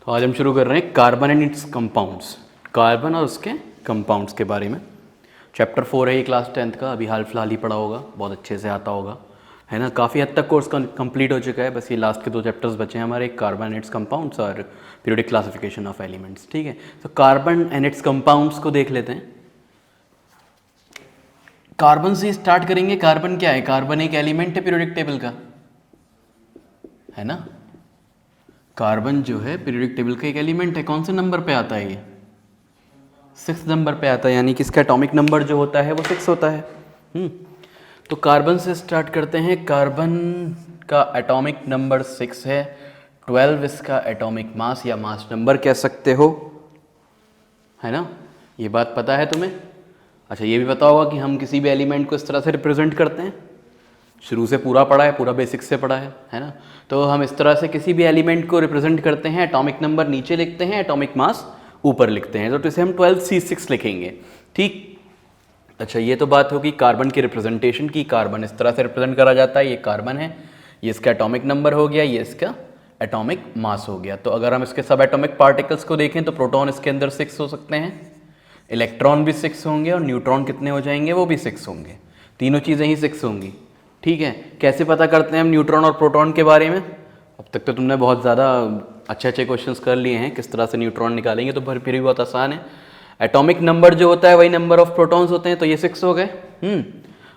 तो आज हम शुरू कर रहे हैं carbon and it's compounds, carbon और उसके कंपाउंड्स के बारे में। चैप्टर 4 है ये, क्लास 10th का, अभी हाल फिलहाल ही पढ़ा होगा, बहुत अच्छे से आता होगा, है ना। काफ़ी हद तक कोर्स कंप्लीट हो चुका है, बस ये लास्ट के 2 चैप्टर्स बचे हैं हमारे, कार्बन एंड इट्स कंपाउंड्स और पीरियोडिक क्लासिफिकेशन ऑफ एलिमेंट्स। ठीक है, तो कार्बन एंड इट्स कंपाउंड्स को देख लेते हैं। कार्बन से स्टार्ट करेंगे। कार्बन क्या है? कार्बन एक एलिमेंट है पीरियोडिक टेबल का, है ना। कार्बन जो है पीरियोडिक टेबल का एक एलिमेंट है। कौन से नंबर पे आता है ये? 6 नंबर पे आता है, यानी कि इसका एटॉमिक नंबर जो होता है वो 6 होता है। तो कार्बन से स्टार्ट करते हैं। कार्बन का एटॉमिक नंबर 6 है। 12 इसका एटॉमिक मास या मास नंबर कह सकते हो, है ना। ये बात पता है तुम्हें? अच्छा, ये भी पता होगा कि हम किसी भी एलिमेंट को इस तरह से रिप्रेजेंट करते हैं। शुरू से पूरा पढ़ा है, पूरा बेसिक्स से पढ़ा है ना। तो हम इस तरह से किसी भी एलिमेंट को रिप्रेजेंट करते हैं, एटॉमिक नंबर नीचे लिखते हैं, एटॉमिक मास ऊपर लिखते हैं, तो इसे हम 12C6 लिखेंगे। ठीक। अच्छा, ये तो बात होगी कार्बन की रिप्रेजेंटेशन की। कार्बन इस तरह से रिप्रेजेंट करा जाता है, ये कार्बन है, ये इसका एटॉमिक नंबर हो गया, ये इसका एटॉमिक मास हो गया। तो अगर हम इसके सब एटॉमिक पार्टिकल्स को देखें तो प्रोटॉन इसके अंदर 6 हो सकते हैं, इलेक्ट्रॉन भी 6 होंगे और न्यूट्रॉन कितने हो जाएंगे? वो भी 6 होंगे। तीनों चीज़ें ही 6 होंगी। ठीक है, कैसे पता करते हैं हम न्यूट्रॉन और प्रोटॉन के बारे में? अब तक तो तुमने बहुत ज़्यादा अच्छे क्वेश्चंस कर लिए हैं, किस तरह से न्यूट्रॉन निकालेंगे, तो फिर भी बहुत आसान है। एटॉमिक नंबर जो होता है वही नंबर ऑफ प्रोटॉन्स होते हैं, तो ये 6 हो गए।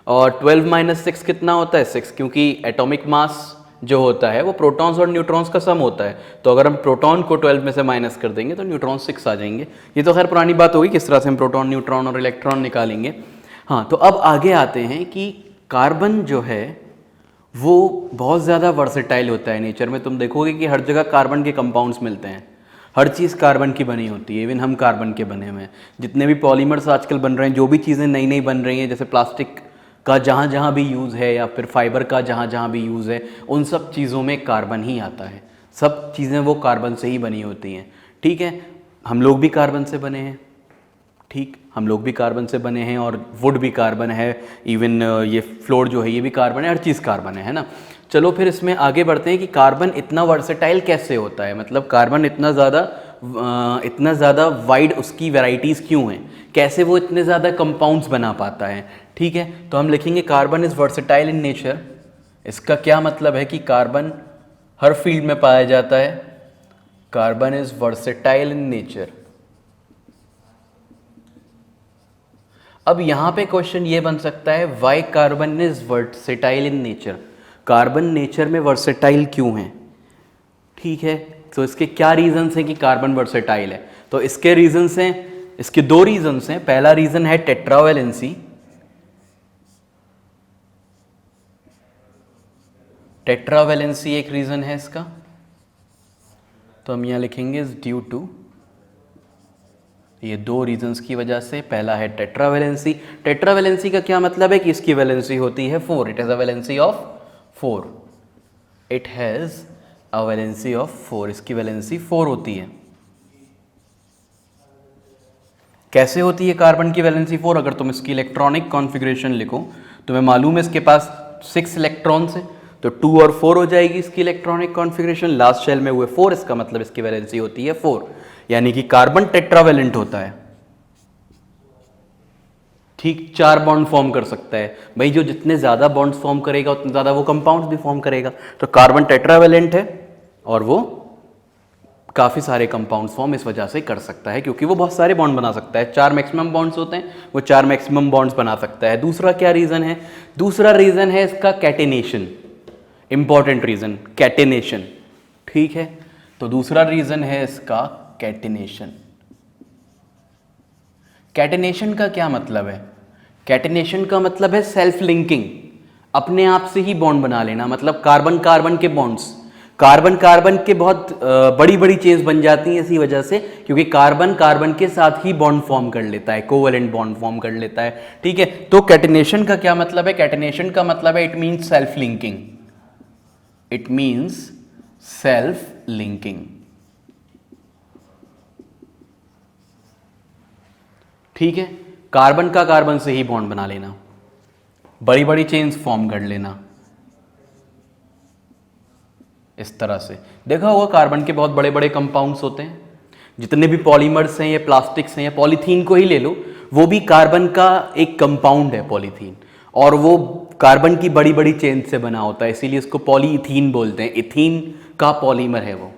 और 12 - 6 कितना होता है? 6, क्योंकि एटॉमिक मास जो होता है वो प्रोटॉन्स और न्यूट्रॉन्स का सम होता है। तो अगर हम प्रोटॉन को 12 में से माइनस कर देंगे तो न्यूट्रॉन 6 आ जाएंगे। ये तो खैर पुरानी बात होगी किस तरह से हम प्रोटॉन, न्यूट्रॉन और इलेक्ट्रॉन निकालेंगे। हाँ, तो अब आगे आते हैं कि कार्बन जो है वो बहुत ज़्यादा वर्सेटाइल होता है नेचर में। तुम देखोगे कि हर जगह कार्बन के कंपाउंड्स मिलते हैं, हर चीज़ कार्बन की बनी होती है, इवन हम कार्बन के बने हुए हैं। जितने भी पॉलीमर्स आजकल बन रहे हैं, जो भी चीज़ें नई नई बन रही हैं, जैसे प्लास्टिक का जहाँ जहाँ भी यूज़ है या फिर फाइबर का जहाँ जहाँ भी यूज़ है, उन सब चीज़ों में कार्बन ही आता है। सब चीज़ें वो कार्बन से ही बनी होती हैं। ठीक है, हम लोग भी कार्बन से बने हैं। ठीक, हम लोग भी कार्बन से बने हैं और वुड भी कार्बन है, इवन ये फ्लोर जो है ये भी कार्बन है, हर चीज़ कार्बन है ना। चलो फिर इसमें आगे बढ़ते हैं कि कार्बन इतना वर्सेटाइल कैसे होता है, मतलब कार्बन इतना ज़्यादा वाइड उसकी वैरायटीज़ क्यों हैं, कैसे वो इतने ज़्यादा कंपाउंड्स बना पाता है। ठीक है, तो हम लिखेंगे carbon is versatile in nature. इसका क्या मतलब है कि कार्बन हर फील्ड में पाया जाता है। Carbon is versatile in nature. अब यहाँ पे क्वेश्चन ये बन सकता है, why carbon is versatile in nature. Carbon nature में वर्सेटाइल क्यों है? ठीक है, तो इसके क्या रीजंस हैं कि कार्बन वर्सेटाइल है? तो इसके रीजंस हैं, इसके 2 रीजंस हैं। पहला रीजन है टेट्रावेलेंसी। टेट्रावेलेंसी एक रीजन है इसका, तो हम यहाँ लिखेंगे इज ड्यू टू, ये 2 रीजंस की वजह से। पहला है टेट्रावेलेंसी। टेट्रावेलेंसी का क्या मतलब है कि इसकी वैलेंसी होती है 4। It has a valency of 4। It has a valency of 4। इसकी वैलेंसी 4 होती है। कैसे होती है कार्बन की वैलेंसी 4? अगर तुम इसकी इलेक्ट्रॉनिक कॉन्फ़िगरेशन लिखो, तुम्हें मालूम है इसके पास 6 इलेक्ट्रॉन्स हैं, तो 2 और 4 हो जाएगी इसकी इलेक्ट्रॉनिक कॉन्फ़िगरेशन। लास्ट शेल में हुए 4, इसका मतलब इसकी वैलेंसी होती है 4, यानी कि कार्बन टेट्रावेलेंट होता है। ठीक, 4 बॉन्ड फॉर्म कर सकता है भाई। जो जितने ज़्यादा बॉन्ड्स फॉर्म करेगा उतने ज़्यादा वो कंपाउंड्स भी फॉर्म करेगा। तो कार्बन टेट्रावेलेंट है और वो काफ़ी सारे कंपाउंड्स फॉर्म इस वजह से कर सकता है, क्योंकि वो बहुत सारे बॉन्ड बना सकता है। 4 मैक्सिमम बॉन्ड्स होते हैं, वो 4 मैक्सिमम बॉन्ड्स बना सकता है। दूसरा क्या रीज़न है? दूसरा रीज़न है इसका कैटेनेशन। Important reason, catenation. ठीक है, तो दूसरा रीज़न है इसका कैटेनेशन। कैटेनेशन का क्या मतलब है? कैटेनेशन का मतलब है सेल्फ लिंकिंग, अपने आप से ही बॉन्ड बना लेना। मतलब कार्बन कार्बन के बॉन्ड्स, कार्बन कार्बन के बहुत बड़ी बड़ी चेन्स बन जाती हैं इसी वजह से, क्योंकि कार्बन कार्बन के साथ ही बॉन्ड फॉर्म कर लेता है, कोवेलेंट बॉन्ड फॉर्म कर लेता है। ठीक है, तो कैटेनेशन का क्या मतलब है? कैटेनेशन का मतलब है it means self linking. It means self linking. ठीक है, कार्बन का कार्बन से ही बॉन्ड बना लेना, बड़ी बड़ी चेन्स फॉर्म कर लेना। इस तरह से देखा होगा कार्बन के बहुत बड़े बड़े कंपाउंड्स होते हैं, जितने भी पॉलीमर्स हैं या प्लास्टिक्स हैं या पॉलीथीन को ही ले लो, वो भी कार्बन का एक कंपाउंड है पॉलीथीन, और वो कार्बन की बड़ी बड़ी चेन से बना होता है, इसीलिए इसको पॉलीइथीन बोलते हैं। इथीन का पॉलीमर है वो।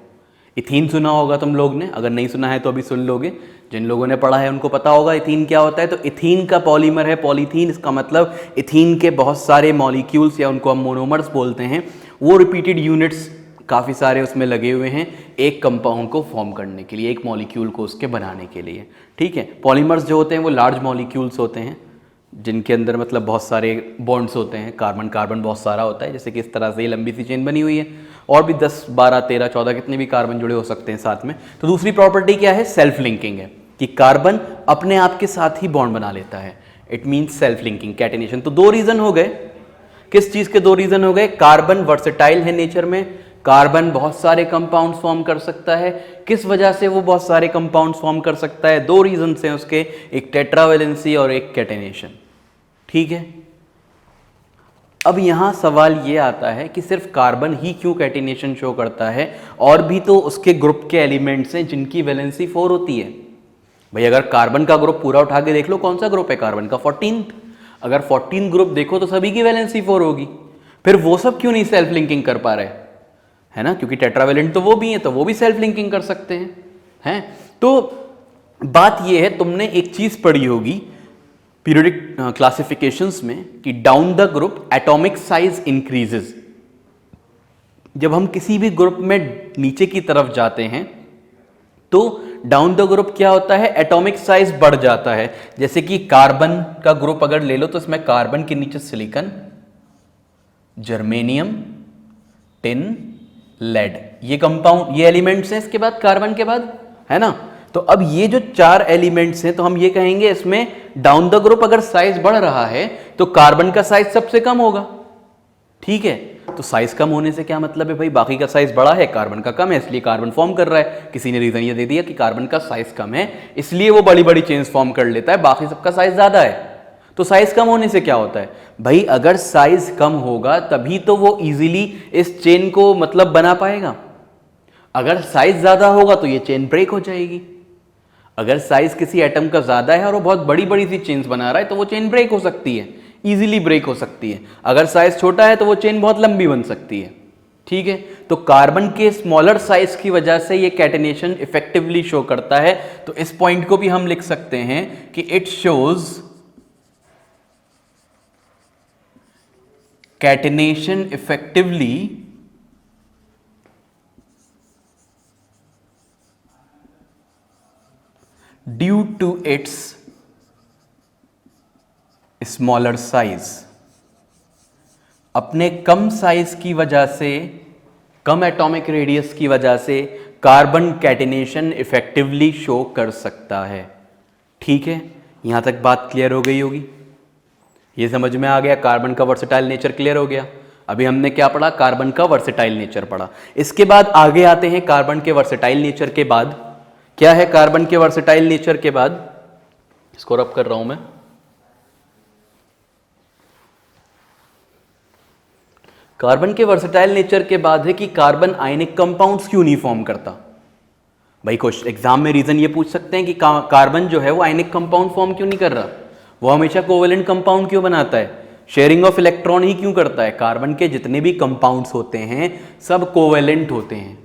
इथीन सुना होगा तुम लोग ने, अगर नहीं सुना है तो अभी सुन लोगे, जिन लोगों ने पढ़ा है उनको पता होगा इथीन क्या होता है। तो इथीन का पॉलीमर है पॉलीथीन, इसका मतलब इथीन के बहुत सारे मॉलिक्यूल्स या उनको हम मोनोमर्स बोलते हैं, वो रिपीटेड यूनिट्स काफ़ी सारे उसमें लगे हुए हैं एक कंपाउंड को फॉर्म करने के लिए, एक मॉलिक्यूल को उसके बनाने के लिए। ठीक है, पॉलीमर्स जो होते हैं वो लार्ज मॉलिक्यूल्स होते हैं जिनके अंदर मतलब बहुत सारे बॉन्ड्स होते हैं, कार्बन कार्बन बहुत सारा होता है, जैसे कि इस तरह से ये लंबी सी चेन बनी हुई है, और भी 10 12 13 14 कितने भी कार्बन जुड़े हो सकते हैं साथ में। तो दूसरी प्रॉपर्टी क्या है, सेल्फ लिंकिंग है, कि कार्बन अपने आप के साथ ही बॉन्ड बना लेता है। It means self linking, catenation. तो दो रीजन हो गए, किस चीज के दो रीजन हो गए, कार्बन वर्सेटाइल है नेचर में, कार्बन बहुत सारे कंपाउंड्स फॉर्म कर सकता है। किस वजह से वो बहुत सारे कंपाउंड्स फॉर्म कर सकता है, दो रीजन हैं उसके, एक टेट्रावेलेंसी और एक कैटिनेशन। ठीक है, अब यहां सवाल ये आता है कि सिर्फ कार्बन ही क्यों कैटिनेशन शो करता है, और भी तो उसके ग्रुप के एलिमेंट्स हैं जिनकी वैलेंसी 4 होती है। भाई अगर कार्बन का ग्रुप पूरा उठा के देख लो, कौन सा ग्रुप है कार्बन का, 14th। अगर 14 ग्रुप देखो तो सभी की वैलेंसी 4 होगी, फिर वो सब क्यों नहीं सेल्फ लिंकिंग कर पा रहे, है ना, क्योंकि टेट्रावेलेंट तो वो भी है, तो वो भी सेल्फ लिंकिंग कर सकते हैं। तो बात ये है, तुमने एक चीज पढ़ी होगी पीरियोडिक क्लासिफिकेशंस में कि down the group atomic size increases. जब हम किसी भी ग्रुप में नीचे की तरफ जाते हैं तो डाउन द ग्रुप क्या होता है, एटॉमिक साइज बढ़ जाता है। जैसे कि कार्बन का ग्रुप अगर ले लो तो इसमें कार्बन के नीचे सिलिकॉन, जर्मेनियम, टिन, लेड, ये कंपाउंड, ये एलिमेंट्स हैं इसके बाद कार्बन के बाद, है ना। तो अब ये जो 4 एलिमेंट्स हैं, तो हम ये कहेंगे इसमें डाउन द ग्रुप अगर साइज बढ़ रहा है तो कार्बन का साइज सबसे कम होगा। ठीक है, तो साइज कम होने से क्या मतलब है भाई, बाकी का साइज बड़ा है, कार्बन का कम है, इसलिए कार्बन फॉर्म कर रहा है। किसी ने रीजन ये दे दिया कि कार्बन का साइज कम है इसलिए वो बड़ी बड़ी चेन्स फॉर्म कर लेता है, बाकी सबका साइज ज्यादा है। तो साइज कम होने से क्या होता है भाई, अगर साइज कम होगा तभी तो वो इजीली इस चेन को मतलब बना पाएगा। अगर साइज ज्यादा होगा तो ये चेन ब्रेक हो जाएगी। अगर साइज किसी एटम का ज्यादा है और वो बहुत बड़ी बड़ी सी चेन्स बना रहा है तो वो चेन ब्रेक हो सकती है, इजीली ब्रेक हो सकती है। अगर साइज छोटा है तो वो चेन बहुत लंबी बन सकती है। ठीक है, तो कार्बन के स्मॉलर साइज की वजह से ये कैटिनेशन इफेक्टिवली शो करता है। तो इस पॉइंट को भी हम लिख सकते हैं कि it shows catenation effectively due to its smaller size. अपने कम साइज की वजह से, कम एटॉमिक रेडियस की वजह से कार्बन कैटिनेशन इफेक्टिवली शो कर सकता है। ठीक है, यहां तक बात क्लियर हो गई होगी, ये समझ में आ गया, कार्बन का वर्सेटाइल नेचर क्लियर हो गया। अभी हमने क्या पढ़ा, कार्बन का वर्सेटाइल नेचर पढ़ा। इसके बाद आगे आते हैं कार्बन के वर्सेटाइल नेचर के बाद क्या है, कार्बन के वर्सेटाइल नेचर के बाद, इसको रब कर रहा हूं मैं, कार्बन के वर्सेटाइल नेचर के बाद है कि कार्बन आयनिक कंपाउंड्स क्यों नहीं फॉर्म करता। भाई कुछ एग्जाम में रीजन ये पूछ सकते हैं कि कार्बन जो है वो आयनिक कंपाउंड फॉर्म क्यों नहीं कर रहा, वो हमेशा कोवेलेंट कंपाउंड क्यों बनाता है, शेयरिंग ऑफ इलेक्ट्रॉन ही क्यों करता है। कार्बन के जितने भी कंपाउंड्स होते हैं सब कोवेलेंट होते हैं,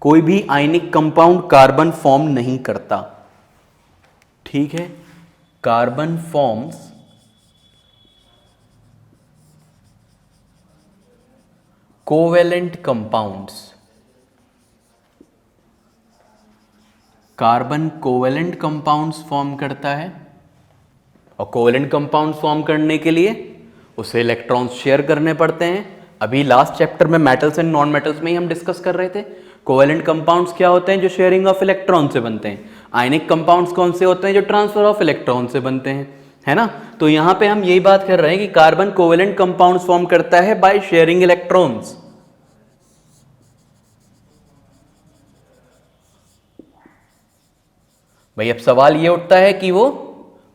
कोई भी आयनिक कंपाउंड कार्बन फॉर्म नहीं करता। ठीक है, carbon forms covalent compounds, carbon covalent compounds form करता है, और कोवेलेंट कंपाउंड्स फॉर्म करने के लिए उसे इलेक्ट्रॉन्स शेयर करने पड़ते हैं। अभी लास्ट चैप्टर में मेटल्स एंड नॉन मेटल्स में ही हम डिस्कस कर रहे थे, कोवेलेंट कंपाउंड्स क्या होते हैं, जो शेयरिंग ऑफ इलेक्ट्रॉन से बनते हैं। आयनिक कंपाउंड्स कौन से होते हैं, जो ट्रांसफर ऑफ इलेक्ट्रॉन से बनते हैं, है ना। तो यहां पे हम यही बात कर रहे हैं कि कार्बन कोवेलेंट कंपाउंड्स फॉर्म करता है बाय शेयरिंग इलेक्ट्रॉन्स। भाई अब सवाल ये उठता है कि वो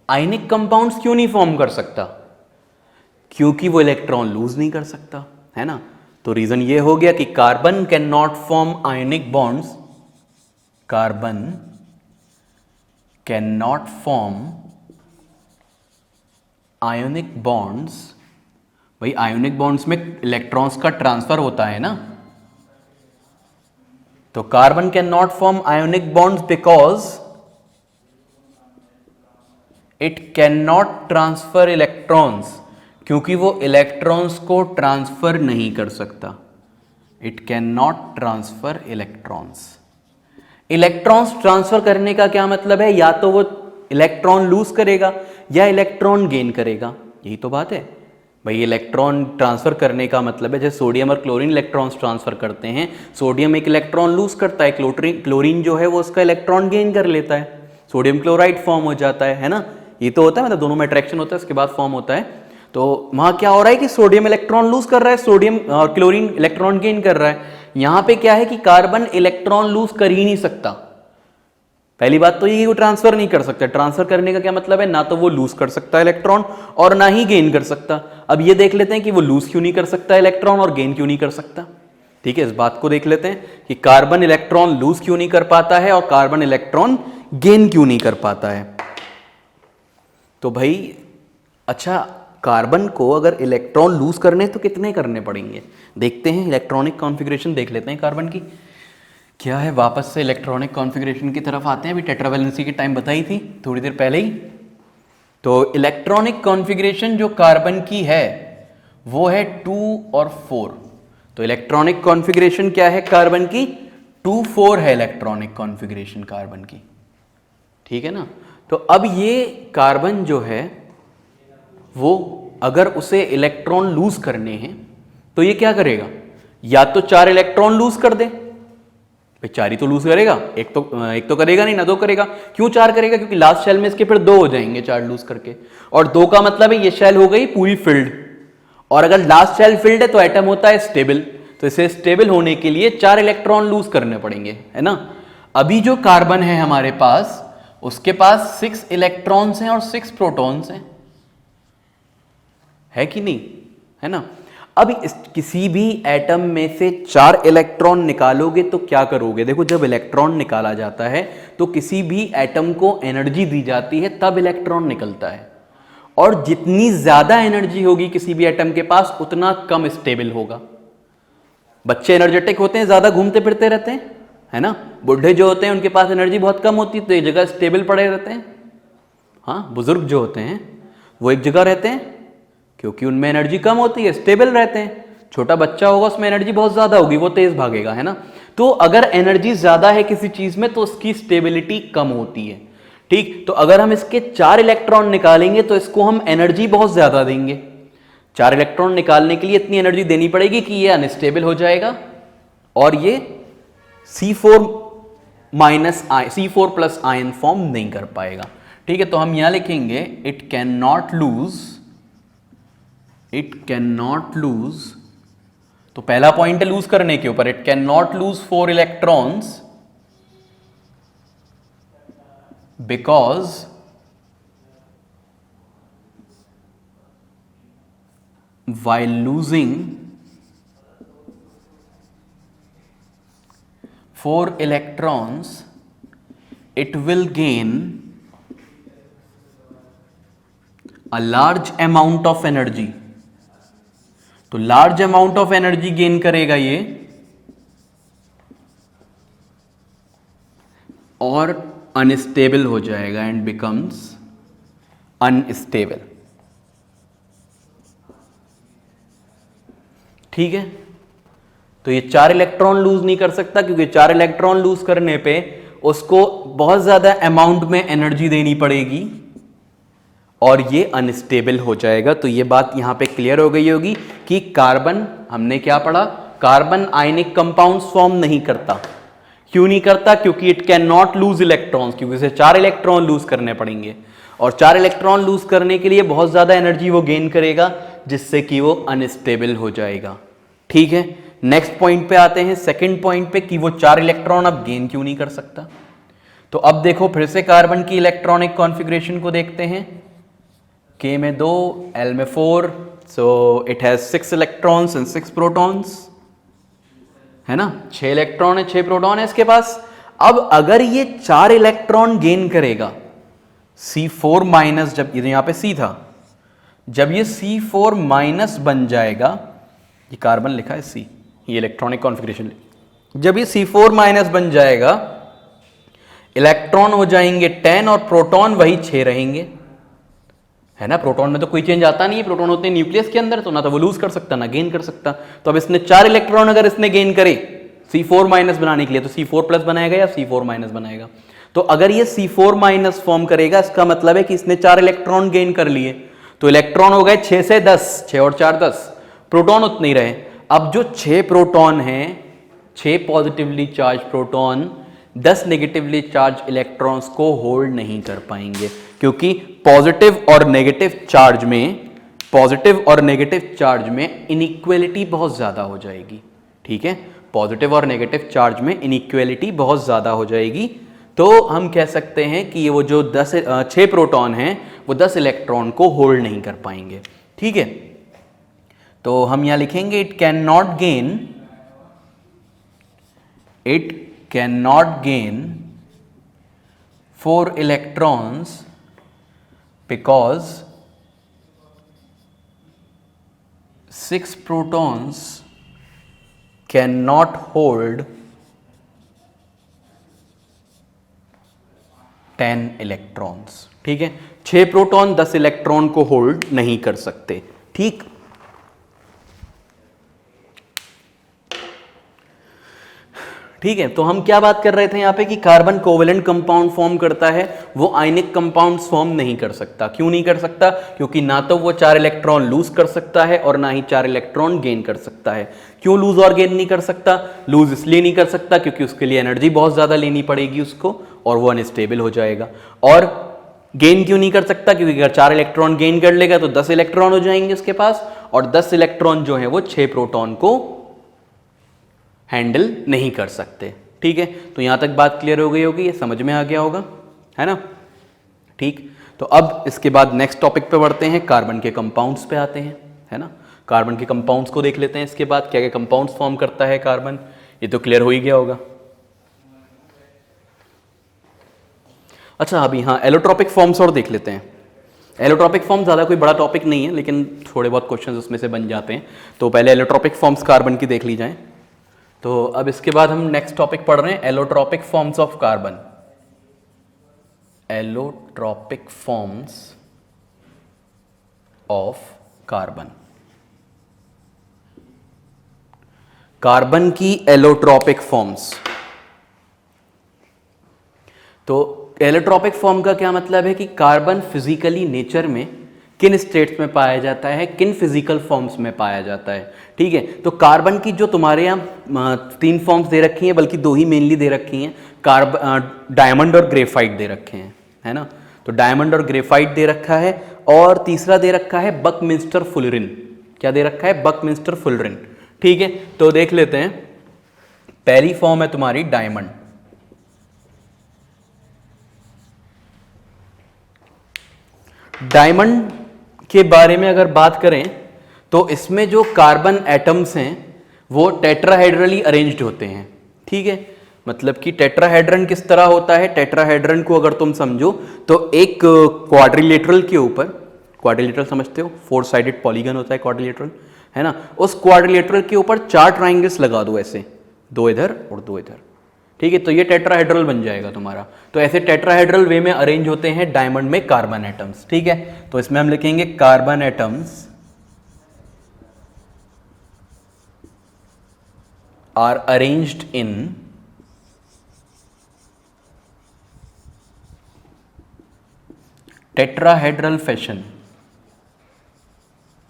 आयनिक कंपाउंड्स क्यों नहीं फॉर्म कर सकता, क्योंकि वो इलेक्ट्रॉन लूज नहीं कर सकता, है ना। तो रीजन ये हो गया कि carbon can not form ionic bonds, carbon can not form ionic bonds. भाई आयोनिक बॉन्ड्स में इलेक्ट्रॉन्स का ट्रांसफर होता है ना, तो carbon can not form ionic bonds because it can not transfer electrons, क्योंकि वो इलेक्ट्रॉन्स को ट्रांसफर नहीं कर सकता। It can not transfer electrons. Electrons transfer करने का क्या मतलब है, या तो वो इलेक्ट्रॉन लूज करेगा या इलेक्ट्रॉन गेन करेगा, यही तो बात है भाई। इलेक्ट्रॉन ट्रांसफर करने का मतलब है जैसे सोडियम और क्लोरीन इलेक्ट्रॉन्स ट्रांसफर करते हैं, सोडियम एक इलेक्ट्रॉन लूज करता है, क्लोरीन जो है वो उसका इलेक्ट्रॉन गेन कर लेता है, सोडियम क्लोराइड फॉर्म हो जाता है ना। ये तो होता है, मतलब दोनों में अट्रैक्शन होता है, उसके बाद फॉर्म होता है। तो वहां क्या हो रहा है कि सोडियम इलेक्ट्रॉन लूज कर रहा है, सोडियम और क्लोरीन इलेक्ट्रॉन गेन कर रहा है। यहां पे क्या है कि कार्बन इलेक्ट्रॉन लूज कर ही नहीं सकता। पहली बात तो ये वो ट्रांसफर नहीं कर सकता। ट्रांसफर करने का क्या मतलब है, ना तो वो लूज कर सकता है इलेक्ट्रॉन और ना ही गेन कर सकता। अब ये देख लेते हैं कि वो लूज क्यों नहीं कर सकता इलेक्ट्रॉन और गेन क्यों नहीं कर सकता। ठीक है, इस बात को देख लेते हैं कि कार्बन इलेक्ट्रॉन लूज क्यों नहीं कर पाता है और कार्बन इलेक्ट्रॉन गेन क्यों नहीं कर पाता है। तो भाई अच्छा, कार्बन को अगर इलेक्ट्रॉन लूज करने तो कितने करने पड़ेंगे, देखते हैं। इलेक्ट्रॉनिक कॉन्फ़िगरेशन देख लेते हैं कार्बन की क्या है। वापस से इलेक्ट्रॉनिक कॉन्फ़िगरेशन की तरफ आते हैं। अभी टेट्रावैलेंसी की टाइम बताई थी थोड़ी देर पहले ही। तो इलेक्ट्रॉनिक कॉन्फ़िगरेशन जो कार्बन की है वो है 2 और 4। तो इलेक्ट्रॉनिक कॉन्फ़िगरेशन क्या है कार्बन की, 2-4 है इलेक्ट्रॉनिक कॉन्फ़िगरेशन कार्बन की। ठीक है ना। तो अब ये कार्बन जो है वो अगर उसे इलेक्ट्रॉन लूज करने हैं तो ये क्या करेगा, या तो 4 इलेक्ट्रॉन लूज कर दे। भाई 4 ही तो लूज करेगा, एक तो करेगा नहीं ना 2 करेगा। क्यों 4 करेगा, क्योंकि लास्ट शेल में इसके फिर 2 हो जाएंगे 4 लूज करके। और 2 का मतलब है ये शेल हो गई पूरी फिल्ड, और अगर लास्ट शेल फिल्ड है तो एटम होता है स्टेबल। तो इसे स्टेबल होने के लिए 4 इलेक्ट्रॉन लूज करने पड़ेंगे, है ना। अभी जो कार्बन है हमारे पास, उसके पास 6 इलेक्ट्रॉन्स हैं और 6 प्रोटॉन्स हैं, है कि नहीं, है ना। अब किसी भी एटम में से 4 इलेक्ट्रॉन निकालोगे तो क्या करोगे। देखो, जब इलेक्ट्रॉन निकाला जाता है तो किसी भी एटम को एनर्जी दी जाती है, तब इलेक्ट्रॉन निकलता है। और जितनी ज्यादा एनर्जी होगी किसी भी एटम के पास, उतना कम स्टेबल होगा। बच्चे एनर्जेटिक होते हैं, ज्यादा घूमते फिरते रहते हैं, है ना। बुढ़े जो होते हैं उनके पास एनर्जी बहुत कम होती है, तो एक जगह स्टेबल पड़े रहते हैं। हाँ, बुजुर्ग जो होते हैं वो एक जगह रहते हैं क्योंकि उनमें एनर्जी कम होती है, स्टेबल रहते हैं। छोटा बच्चा होगा, उसमें एनर्जी बहुत ज्यादा होगी, वो तेज भागेगा, है ना। तो अगर एनर्जी ज्यादा है किसी चीज में तो उसकी स्टेबिलिटी कम होती है। ठीक, तो अगर हम इसके 4 इलेक्ट्रॉन निकालेंगे तो इसको हम एनर्जी बहुत ज्यादा देंगे। 4 इलेक्ट्रॉन निकालने के लिए इतनी एनर्जी देनी पड़ेगी कि ये अनस्टेबल हो जाएगा और ये C4+ आयन फॉर्म नहीं कर पाएगा। ठीक है, तो हम यहां लिखेंगे इट कैन नॉट लूज। तो पहला पॉइंट है लूज करने के ऊपर, it can not lose 4 electrons because while losing 4 electrons it will gain a large amount of energy। तो large amount of energy gain करेगा ये और अनस्टेबल हो जाएगा एंड बिकम्स अनस्टेबल। ठीक है, तो ये 4 इलेक्ट्रॉन लूज नहीं कर सकता क्योंकि 4 इलेक्ट्रॉन लूज करने पे उसको बहुत ज्यादा अमाउंट में एनर्जी देनी पड़ेगी और ये अनस्टेबल हो जाएगा। तो ये बात यहां पे क्लियर हो गई होगी कि कार्बन, हमने क्या पढ़ा, कार्बन आयनिक कंपाउंड्स फॉर्म नहीं करता। क्यों नहीं करता, क्योंकि it can not lose electrons, क्योंकि इसे 4 इलेक्ट्रॉन लूज करने पड़ेंगे और 4 इलेक्ट्रॉन लूज करने के लिए बहुत ज्यादा एनर्जी वो गेन करेगा जिससे कि वो अनस्टेबल हो जाएगा। ठीक है, नेक्स्ट पॉइंट पे आते हैं, सेकंड पॉइंट पे कि वो 4 इलेक्ट्रॉन अब गेन क्यों नहीं कर सकता। तो अब देखो फिर से कार्बन की इलेक्ट्रॉनिक कॉन्फ़िगरेशन को देखते हैं। K में 2, L में 4, so it has 6 electrons and 6 protons। है ना, 6 इलेक्ट्रॉन है, 6 प्रोटॉन है इसके पास। अब अगर ये 4 इलेक्ट्रॉन गेन करेगा, C4 माइनस, जब ये यहां पे C था, जब ये C4 माइनस बन जाएगा, ये कार्बन लिखा है C, ये इलेक्ट्रॉनिक कॉन्फ़िगरेशन, जब ये C4 माइनस बन जाएगा, इलेक्ट्रॉन हो जाएंगे 10 और प्रोटॉन वही 6 रहेंगे, है ना। प्रोटॉन में तो कोई चेंज आता नहीं है, प्रोटॉन होते हैं न्यूक्लियस के अंदर, तो ना तो वो लूज कर सकता ना गेन कर सकता। तो अब इसने 4 इलेक्ट्रॉन अगर इसने गेन करे C4 माइनस बनाने के लिए, तो C4 प्लस बनाएगा या C4 माइनस बनाएगा। तो अगर ये C4 माइनस फॉर्म करेगा, इसका मतलब है कि इसने 4 इलेक्ट्रॉन गेन कर लिए, तो इलेक्ट्रॉन हो गए 6 से 10, 6 और 4 10, प्रोटॉन उतने ही रहे। अब जो 6 प्रोटॉन हैं, 6 positively charge proton 10 negatively charge electrons को होल्ड नहीं कर पाएंगे, क्योंकि पॉजिटिव और नेगेटिव चार्ज में इनइक्वलिटी बहुत ज्यादा हो जाएगी। ठीक है, पॉजिटिव और नेगेटिव चार्ज में इनइक्वलिटी बहुत ज्यादा हो जाएगी। तो हम कह सकते हैं कि वो जो 6 प्रोटॉन हैं वो 10 इलेक्ट्रॉन को होल्ड नहीं कर पाएंगे। ठीक है, तो हम यहां लिखेंगे it can not gain 4 electrons because 6 protons cannot hold 10 electrons। ठीक है, 6 प्रोटॉन 10 इलेक्ट्रॉन को होल्ड नहीं कर सकते। ठीक, ठीक है, तो हम क्या बात कर रहे थे यहाँ पे कि कार्बन कोवेलेंट कंपाउंड फॉर्म करता है, वो आयनिक कंपाउंड फॉर्म नहीं कर सकता। क्यों नहीं कर सकता? क्योंकि ना तो वो 4 इलेक्ट्रॉन लूज कर सकता है और ना ही 4 इलेक्ट्रॉन गेन कर सकता है। क्यों लूज और गेन नहीं कर सकता? लूज इसलिए नहीं कर सकता क्योंकि उसके लिए एनर्जी बहुत ज्यादा लेनी पड़ेगी उसको, और वो अनस्टेबल हो जाएगा। और गेन क्यों नहीं कर सकता? क्योंकि अगर 4 इलेक्ट्रॉन गेन कर लेगा तो 10 इलेक्ट्रॉन हो जाएंगे उसके पास, और 10 इलेक्ट्रॉन जो है वो 6 प्रोटॉन को हैंडल नहीं कर सकते। ठीक है, तो यहां तक बात क्लियर हो गई होगी, ये समझ में आ गया होगा, है ना। ठीक, तो अब इसके बाद नेक्स्ट टॉपिक पे बढ़ते हैं, कार्बन के कंपाउंड्स पे आते हैं, है ना। कार्बन के कंपाउंड्स को देख लेते हैं। इसके बाद क्या क्या कंपाउंड्स फॉर्म करता है कार्बन, ये तो क्लियर हो ही गया होगा। अच्छा, अभी हाँ एलोट्रॉपिक फॉर्म्स और देख लेते हैं। एलोट्रॉपिक फॉर्म ज़्यादा कोई बड़ा टॉपिक नहीं है, लेकिन थोड़े बहुत क्वेश्चंस उसमें से बन जाते हैं। तो पहले एलोट्रॉपिक फॉर्म्स कार्बन की देख ली जाए। तो अब इसके बाद हम नेक्स्ट टॉपिक पढ़ रहे हैं, allotropic forms of carbon. Allotropic forms of carbon, carbon की एलोट्रॉपिक फॉर्म्स। तो एलोट्रॉपिक फॉर्म का क्या मतलब है कि कार्बन फिजिकली नेचर में किन स्टेट्स में पाया जाता है, किन फिजिकल फॉर्म्स में पाया जाता है। ठीक है, तो कार्बन की जो तुम्हारे यहाँ 3 फॉर्म्स दे रखी हैं, बल्कि 2 ही मेनली दे रखी हैं, डायमंड और ग्रेफाइट दे रखे हैं, है ना। तो डायमंड और ग्रेफाइट दे रखा है, और तीसरा दे रखा है बकमिंस्टर फुलरिन। क्या दे रखा है? Buckminster fullerene. ठीक है, तो देख लेते हैं। पहली फॉर्म है तुम्हारी डायमंड। डायमंड के बारे में अगर बात करें तो इसमें जो कार्बन एटम्स हैं वो टेट्राहेड्रली अरेंज्ड होते हैं। ठीक है, मतलब कि टेट्राहेड्रन किस तरह होता है? टेट्राहेड्रन को अगर तुम समझो तो एक क्वाड्रिलेटरल के ऊपर, क्वाड्रिलेटरल समझते हो, 4 साइडेड पॉलीगन होता है क्वाड्रिलेटरल, है ना। उस क्वाड्रिलेटरल के ऊपर 4 ट्राइंगल्स लगा दो ऐसे, 2 इधर और 2 इधर। ठीक है, तो ये टेट्राहेड्रल बन जाएगा तुम्हारा। तो ऐसे टेट्राहेड्रल वे में अरेंज होते हैं डायमंड में कार्बन एटम्स। ठीक है, तो इसमें हम लिखेंगे carbon atoms are arranged in tetrahedral fashion.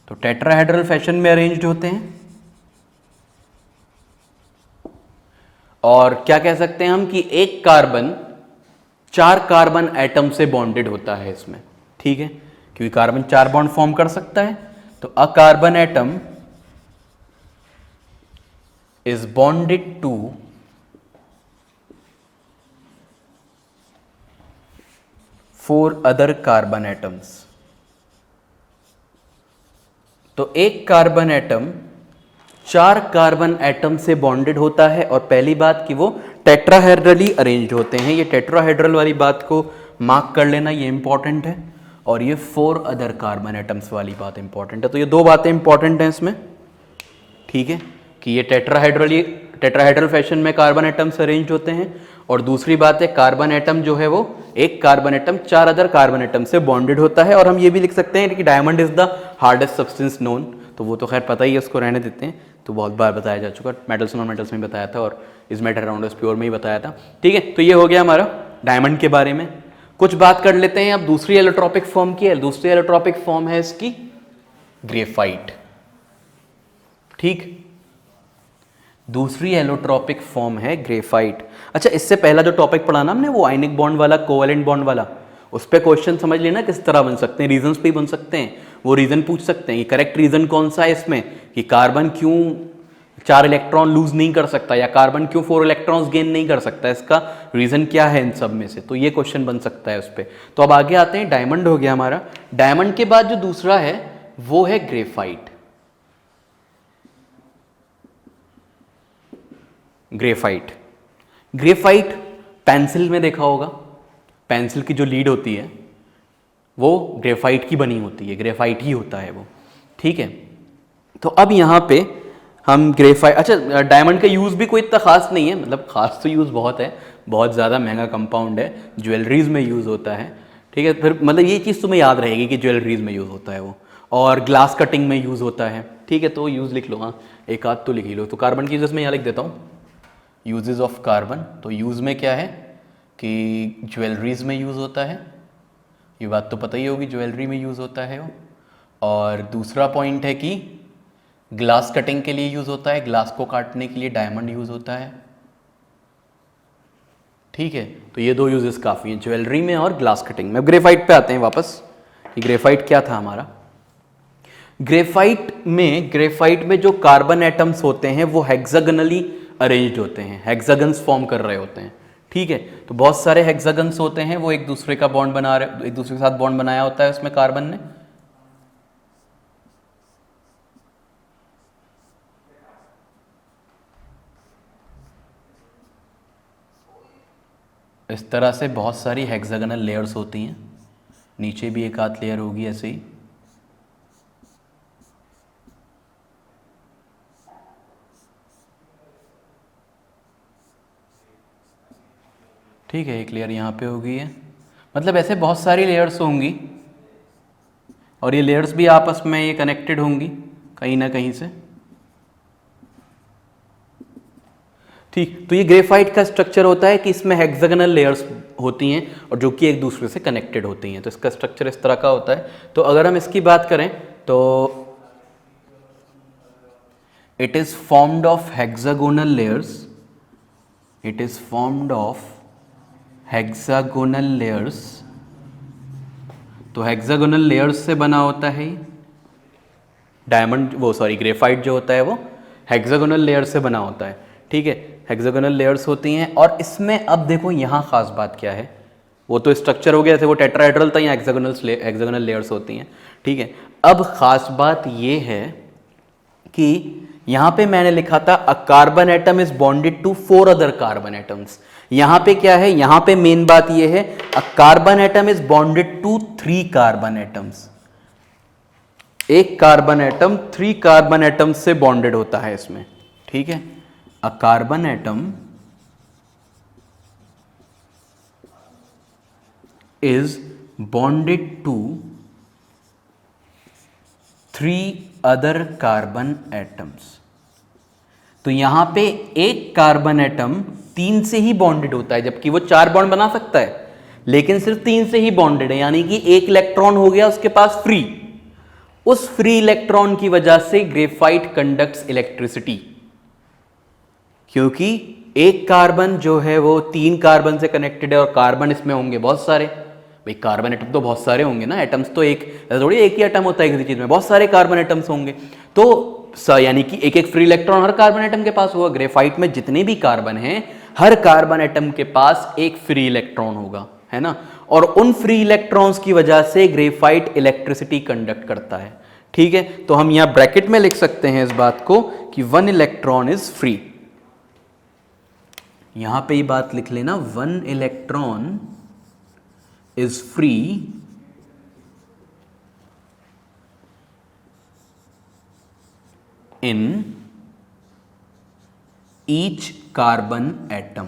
तो टेट्राहेड्रल फैशन में अरेंज्ड होते हैं। और क्या कह सकते हैं हम कि एक कार्बन 4 कार्बन एटम से बॉन्डेड होता है इसमें। ठीक है, क्योंकि कार्बन 4 बॉन्ड फॉर्म कर सकता है। तो a carbon atom is bonded to 4 other carbon atoms. तो एक कार्बन एटम 4 कार्बन एटम से बॉन्डेड होता है, और पहली बात कि वो टेट्राहेड्रली अरेंज्ड होते हैं। ये टेट्राहेड्रल वाली बात को मार्क कर लेना, ये इंपॉर्टेंट है। और ये 4 अदर कार्बन एटम्स वाली बात इंपॉर्टेंट है। तो ये 2 बातें इंपॉर्टेंट हैं इसमें, ठीक है, कि ये टेट्राहेड्रल फैशन में कार्बन एटम्स अरेंज होते हैं, और दूसरी बात है कार्बन एटम जो है वो एक carbon atom 4 other carbon atom से बॉन्डेड होता है। और हम ये भी लिख सकते हैं कि diamond is the hardest substance known, तो वो तो खैर पता ही है, उसको रहने देते हैं, तो बहुत बार बताया जा चुका, मेटल्स नॉन मेटल्स में बताया था और इस मैटर अराउंड अस प्योर में ही बताया था, ठीक है। तो ये हो गया हमारा डायमंड के बारे में। कुछ बात कर लेते हैं अब दूसरी एलोट्रॉपिक फॉर्म की। दूसरी एलोट्रॉपिक फॉर्म है इसकी ग्रेफाइट, ठीक, दूसरी एलोट्रॉपिक फॉर्म है ग्रेफाइट। अच्छा, इससे पहला जो टॉपिक पढ़ा ना हमने, वो आयनिक बॉन्ड वाला, कोवेलेंट बॉन्ड वाला, उस पर क्वेश्चन समझ लेना किस तरह बन सकते हैं, रीजंस पे बन सकते हैं। वो रीजन पूछ सकते हैं कि करेक्ट रीजन कौन सा है इसमें, कि कार्बन क्यों 4 इलेक्ट्रॉन लूज नहीं कर सकता, या कार्बन क्यों 4 इलेक्ट्रॉन्स गेन नहीं कर सकता, इसका रीजन क्या है इन सब में से। तो ये क्वेश्चन बन सकता है उस पर। तो अब आगे आते हैं, डायमंड हो गया हमारा। डायमंड के बाद जो दूसरा है वो है ग्रेफाइट। ग्रेफाइट, ग्रेफाइट पेंसिल में देखा होगा, पेंसिल की जो लीड होती है वो ग्रेफाइट की बनी होती है, ग्रेफाइट ही होता है वो, ठीक है। तो अब यहाँ पे हम ग्रेफाइट, अच्छा डायमंड का यूज़ भी कोई इतना खास नहीं है, मतलब खास तो यूज़ बहुत है, बहुत ज़्यादा महंगा कंपाउंड है, ज्वेलरीज में यूज़ होता है, ठीक है। फिर मतलब ये चीज़ तुम्हें याद रहेगी कि ज्वेलरीज में यूज़ होता है वो, और ग्लास कटिंग में यूज़ होता है, ठीक है। तो यूज़ लिख लो, हाँ एक आध तो लिख ही लो। तो कार्बन की यूज़ में यहाँ लिख देता हूँ, यूजेस ऑफ कार्बन। तो यूज़ में क्या है कि ज्वेलरीज में यूज़ होता है, ये बात तो पता ही होगी, ज्वेलरी में यूज़ होता है वो। और दूसरा पॉइंट है कि ग्लास कटिंग के लिए यूज़ होता है, ग्लास को काटने के लिए डायमंड यूज़ होता है, ठीक है। तो ये 2 यूजेस काफ़ी हैं, ज्वेलरी में और ग्लास कटिंग में। अब ग्रेफाइट पे आते हैं वापस, कि ग्रेफाइट क्या था हमारा। ग्रेफाइट में जो कार्बन एटम्स होते हैं वो हेक्सागोनली अरेंज्ड होते हैं, हेक्सागन्स फॉर्म कर रहे होते हैं, ठीक है। तो बहुत सारे हेक्सागन्स होते हैं, वो एक दूसरे का बॉन्ड बना रहे, एक दूसरे के साथ बॉन्ड बनाया होता है उसमें कार्बन ने। इस तरह से बहुत सारी हेक्सागोनल लेयर्स होती हैं, नीचे भी एक आध लेयर होगी ऐसे ही, ठीक है। एक लेयर यहाँ पे होगी है, मतलब ऐसे बहुत सारी लेयर्स होंगी, और ये लेयर्स भी आपस में ये कनेक्टेड होंगी कहीं ना कहीं से, ठीक। तो ये ग्रेफाइट का स्ट्रक्चर होता है कि इसमें हेक्सागोनल लेयर्स होती हैं और जो कि एक दूसरे से कनेक्टेड होती हैं। तो इसका स्ट्रक्चर इस तरह का होता है। तो अगर हम इसकी बात करें तो it is formed of hexagonal layers, it is formed of hexagonal layers. तो हेक्सागोनल लेयर्स से बना होता है डायमंड, वो सॉरी ग्रेफाइट जो होता है वो हेक्सागोनल लेयर से बना होता है, ठीक है। हेक्सागोनल लेयर्स होती हैं, और इसमें अब देखो यहाँ खास बात क्या है, वो तो स्ट्रक्चर हो गया थे, वो टेट्राहेड्रल था, यहाँ हेक्सागोनल लेयर्स होती हैं, ठीक है। अब खास बात ये है कि यहाँ पे मैंने लिखा था a carbon atom is bonded to 4 other carbon atoms. यहाँ पे क्या है, यहाँ पे मेन बात ये है a carbon atom is bonded to 3 carbon atoms. एक कार्बन एटम 3 कार्बन एटम से बॉन्डेड होता है इसमें, ठीक है। A carbon atom is bonded to 3 other carbon atoms. तो यहां पे एक कार्बन एटम 3 से ही बॉन्डेड होता है, जबकि वो 4 बॉन्ड बना सकता है, लेकिन सिर्फ 3 से ही बॉन्डेड है, यानी कि एक इलेक्ट्रॉन हो गया उसके पास फ्री। उस फ्री इलेक्ट्रॉन की वजह से ग्रेफाइट कंडक्ट्स इलेक्ट्रिसिटी, क्योंकि एक कार्बन जो है वो 3 कार्बन से कनेक्टेड है, और कार्बन इसमें होंगे बहुत सारे, भाई कार्बन एटम तो बहुत सारे होंगे ना, एटम्स तो एक थोड़ी एक ही एटम होता है किसी चीज में, बहुत सारे कार्बन एटम्स होंगे। तो यानी कि एक एक फ्री इलेक्ट्रॉन हर कार्बन एटम के पास होगा। ग्रेफाइट में जितने भी कार्बन हैं, हर कार्बन एटम के पास एक फ्री इलेक्ट्रॉन होगा, है ना। और उन फ्री इलेक्ट्रॉन्स की वजह से ग्रेफाइट इलेक्ट्रिसिटी कंडक्ट करता है, ठीक है, तो हम यहां ब्रैकेट में लिख सकते हैं इस बात को कि 1 इलेक्ट्रॉन इज फ्री। यहां पे ये बात लिख लेना, 1 electron is free in each carbon atom.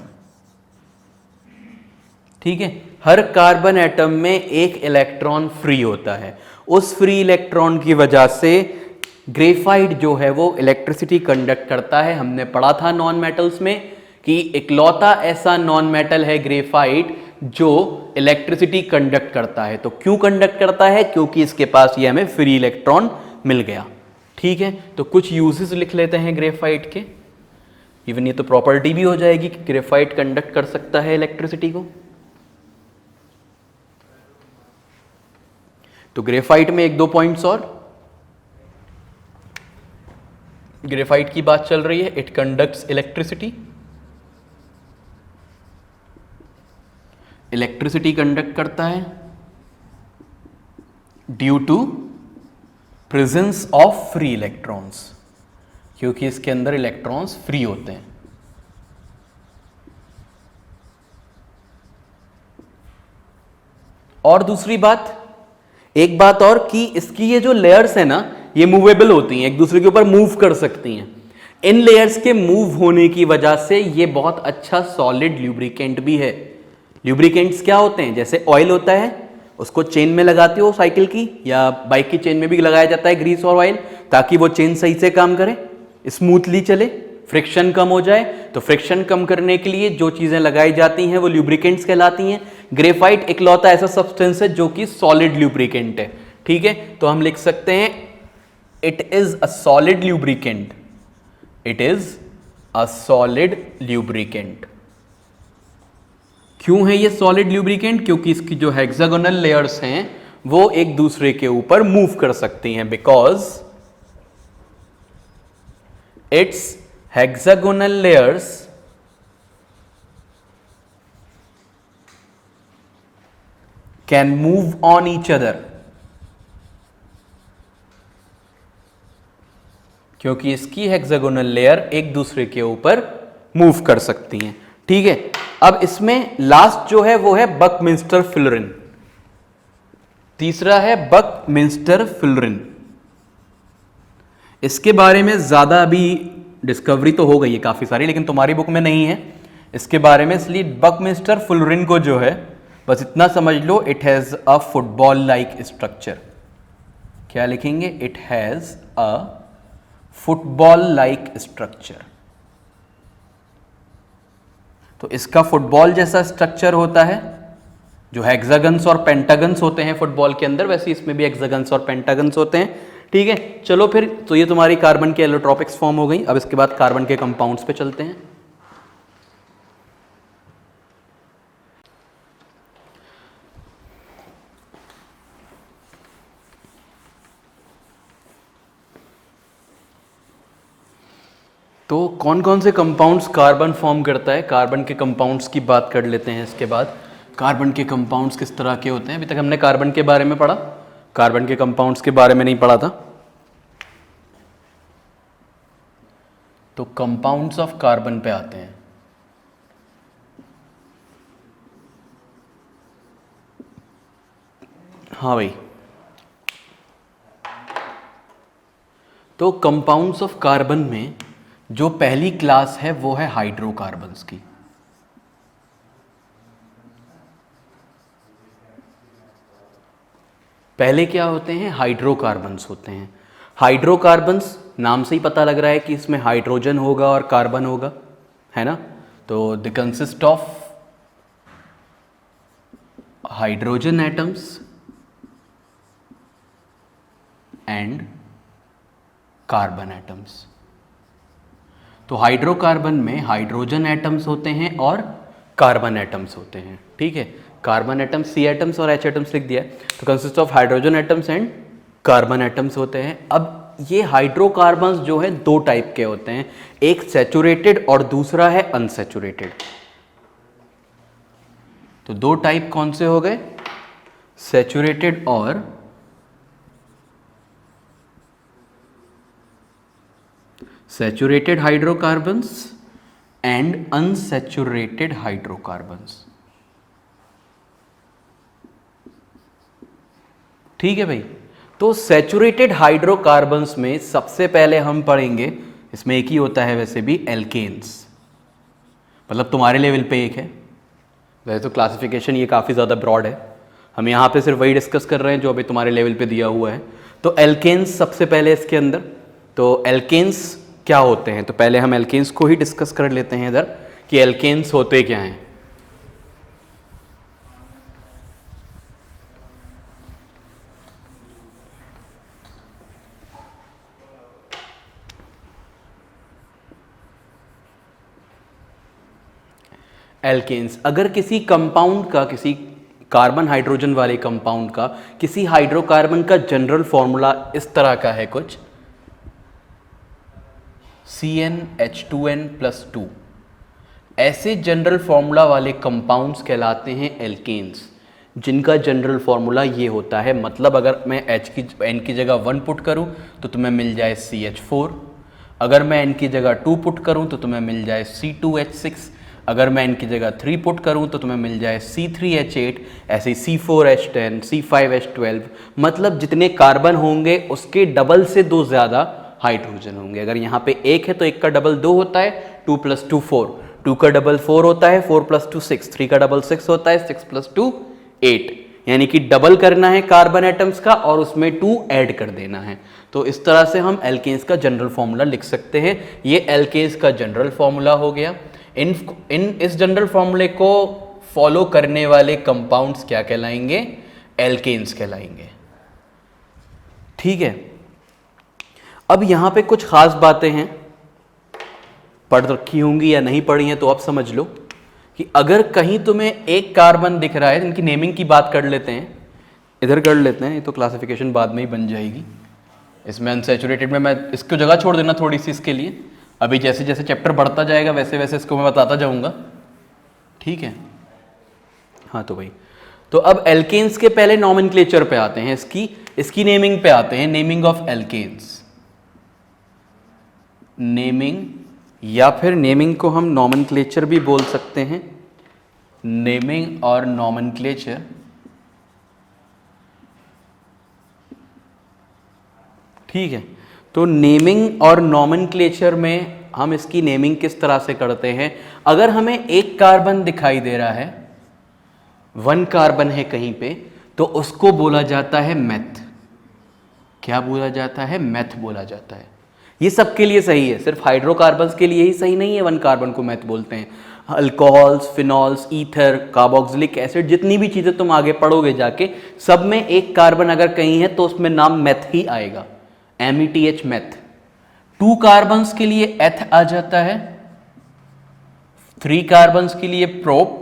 ठीक है, हर कार्बन एटम में एक इलेक्ट्रॉन फ्री होता है। उस फ्री इलेक्ट्रॉन की वजह से ग्रेफाइट जो है वो इलेक्ट्रिसिटी कंडक्ट करता है। हमने पढ़ा था नॉन मेटल्स में कि इकलौता ऐसा नॉन मेटल है ग्रेफाइट जो इलेक्ट्रिसिटी कंडक्ट करता है। तो क्यों कंडक्ट करता है? क्योंकि इसके पास ये हमें फ्री इलेक्ट्रॉन मिल गया। ठीक है, तो कुछ यूजेस लिख लेते हैं ग्रेफाइट के। इवन ये तो प्रॉपर्टी भी हो जाएगी कि ग्रेफाइट कंडक्ट कर सकता है इलेक्ट्रिसिटी को। तो ग्रेफाइट में एक दो पॉइंट्स और। ग्रेफाइट की बात चल रही है, it conducts electricity. Electricity conduct करता है due to presence of free electrons, क्योंकि इसके अंदर इलेक्ट्रॉन्स फ्री होते हैं। और दूसरी बात, एक बात और कि इसकी ये जो लेयर्स है ना, ये मूवेबल होती हैं, एक दूसरे के ऊपर मूव कर सकती हैं। इन लेयर्स के मूव होने की वजह से ये बहुत अच्छा सॉलिड ल्यूब्रिकेंट भी है। ल्यूब्रिकेंट्स क्या होते हैं? जैसे ऑयल होता है, उसको चेन में लगाते हो साइकिल की या बाइक की चेन में भी लगाया जाता है ग्रीस और ऑयल, ताकि वो चेन सही से काम करे, स्मूथली चले, फ्रिक्शन कम हो जाए। तो फ्रिक्शन कम करने के लिए जो चीजें लगाई जाती हैं वो ल्यूब्रिकेंट्स कहलाती हैं। ग्रेफाइट इकलौता ऐसा सब्सटेंस है जो कि सॉलिड ल्यूब्रिकेंट है। ठीक है, तो हम लिख सकते हैं it is a solid lubricant. It is a solid lubricant. क्यों है ये सॉलिड ल्यूब्रिकेंट? क्योंकि इसकी जो हेक्सागोनल लेयर्स हैं वो एक दूसरे के ऊपर मूव कर सकती हैं, because it's hexagonal layers can move on each other. क्योंकि इसकी हेक्सागोनल लेयर एक दूसरे के ऊपर मूव कर सकती हैं। ठीक है, अब इसमें लास्ट जो है वो है बकमिंस्टर फुलरिन। तीसरा है बकमिंस्टर फुलरिन। इसके बारे में ज्यादा अभी डिस्कवरी तो हो गई है काफी सारी, लेकिन तुम्हारी बुक में नहीं है इसके बारे में, इसलिए बकमिंस्टर फुलरिन को जो है बस इतना समझ लो, it has a football like structure. क्या लिखेंगे? It has a football like structure. तो इसका फुटबॉल जैसा स्ट्रक्चर होता है। जो हेक्सागन्स और पेंटागन्स होते हैं फुटबॉल के अंदर, वैसे इसमें भी हेक्सागन्स और पेंटागन्स होते हैं। ठीक है, चलो फिर, तो ये तुम्हारी कार्बन के एलोट्रोपिक्स फॉर्म हो गई। अब इसके बाद कार्बन के कंपाउंड्स पे चलते हैं। तो कौन कौन से कंपाउंड्स कार्बन फॉर्म करता है, कार्बन के कंपाउंड्स की बात कर लेते हैं। इसके बाद कार्बन के कंपाउंड्स किस तरह के होते हैं। अभी तक हमने कार्बन के बारे में पढ़ा, कार्बन के कंपाउंड्स के बारे में नहीं पढ़ा था। तो कंपाउंड्स ऑफ कार्बन पे आते हैं। हाँ भाई, तो कंपाउंड्स ऑफ कार्बन में जो पहली क्लास है वो है हाइड्रोकार्बन्स की। पहले क्या होते हैं? हाइड्रोकार्बन्स होते हैं। हाइड्रोकार्बन्स नाम से ही पता लग रहा है कि इसमें हाइड्रोजन होगा और कार्बन होगा, है ना। तो they consist of hydrogen atoms and carbon atoms. तो हाइड्रोकार्बन में हाइड्रोजन एटम्स होते हैं और कार्बन एटम्स होते हैं। ठीक है, कार्बन एटम्स, सी एटम्स और एच एटम्स लिख दिया। तो consist of hydrogen atoms and carbon atoms होते हैं। अब ये हाइड्रोकार्बन्स जो है दो टाइप के होते हैं, एक सैचुरेटेड और दूसरा है अनसैचुरेटेड। तो दो टाइप कौन से हो गए? सैचुरेटेड और saturated hydrocarbons and unsaturated hydrocarbons. ठीक है भाई। तो सैचुरेटेड हाइड्रोकार्बन्स में सबसे पहले हम पढ़ेंगे, इसमें एक ही होता है वैसे भी, एल्केन्स। मतलब तुम्हारे लेवल पे एक है, वैसे तो क्लासिफिकेशन ये काफ़ी ज़्यादा ब्रॉड है, हम यहाँ पे सिर्फ वही डिस्कस कर रहे हैं जो अभी तुम्हारे लेवल पे दिया हुआ है। तो एल्केन्स सबसे पहले इसके अंदर। तो एल्केन्स क्या होते हैं, तो पहले हम एल्केन्स को ही डिस्कस कर लेते हैं इधर कि एल्केन्स होते क्या हैं। एल्केन्स, अगर किसी कंपाउंड का, किसी कार्बन हाइड्रोजन वाले कंपाउंड का, किसी हाइड्रोकार्बन का जनरल फॉर्मूला इस तरह का है कुछ, CnH2n+2, ऐसे जनरल फॉर्मूला वाले कंपाउंड्स कहलाते हैं एल्केन्स, जिनका जनरल फॉर्मूला ये होता है। मतलब अगर मैं N की जगह 1 पुट करूं तो तुम्हें मिल जाए CH4, अगर मैं N की जगह 2 पुट करूं तो तुम्हें मिल जाए C2H6, अगर मैं N की जगह 3 पुट करूं तो तुम्हें मिल जाए C3H8, ऐसे C4H10, C5H12। मतलब जितने कार्बन होंगे उसके डबल से 2 ज़्यादा हाइड्रोजन होंगे। अगर यहाँ पे 1 है तो 1 का डबल 2 होता है, 2 + 2 4, 2 का डबल 4 होता है, 4 + 2 6, 3 का डबल 6 होता है, 6 + 2 8। यानी कि डबल करना है कार्बन एटम्स का और उसमें 2 ऐड कर देना है। तो इस तरह से हम एल्केन्स का जनरल फॉर्मूला लिख सकते हैं। ये एल्केन्स का जनरल फॉर्मूला हो गया। इस जनरल फॉर्मूले को फॉलो करने वाले कंपाउंड्स क्या कहलाएंगे, एल्केन्स कहलाएंगे। ठीक है। अब यहां पे कुछ खास बातें हैं, पढ़ रखी होंगी या नहीं पढ़ी हैं तो अब समझ लो कि अगर कहीं तुम्हें एक कार्बन दिख रहा है, इनकी नेमिंग की बात कर लेते हैं, इधर कर लेते हैं, ये तो क्लासिफिकेशन बाद में ही बन जाएगी। इसमें अनसैचुरेटेड में मैं इसको जगह छोड़ देना थोड़ी सी इसके लिए, अभी जैसे जैसे चैप्टर बढ़ता जाएगा वैसे वैसे इसको मैं बताता जाऊंगा। ठीक है। हाँ तो भाई, तो अब एल्केन्स के पहले नॉमेनक्लेचर पे आते हैं, इसकी नेमिंग पे आते हैं। नेमिंग ऑफ एल्केन्स, नेमिंग, या फिर नेमिंग को हम नॉमेनक्लेचर भी बोल सकते हैं, नेमिंग और नॉमेनक्लेचर। ठीक है। तो नेमिंग और नॉमेनक्लेचर में हम इसकी नेमिंग किस तरह से करते हैं। अगर हमें एक कार्बन दिखाई दे रहा है, 1 कार्बन है कहीं पे, तो उसको बोला जाता है मेथ। क्या बोला जाता है, मेथ बोला जाता है। ये सबके लिए सही है, सिर्फ हाइड्रोकार्बन्स के लिए ही सही नहीं है 1 कार्बन को मेथ बोलते हैं। Alcohols, phenols, ether, carboxylic acid, जितनी भी चीजें तुम आगे पढ़ोगे जाके, सब में एक कार्बन अगर कहीं है तो उसमें नाम मेथ ही आएगा, METH, मेथ। 2 कार्बन्स के लिए एथ आ जाता है, 3 कार्बन्स के लिए प्रोप,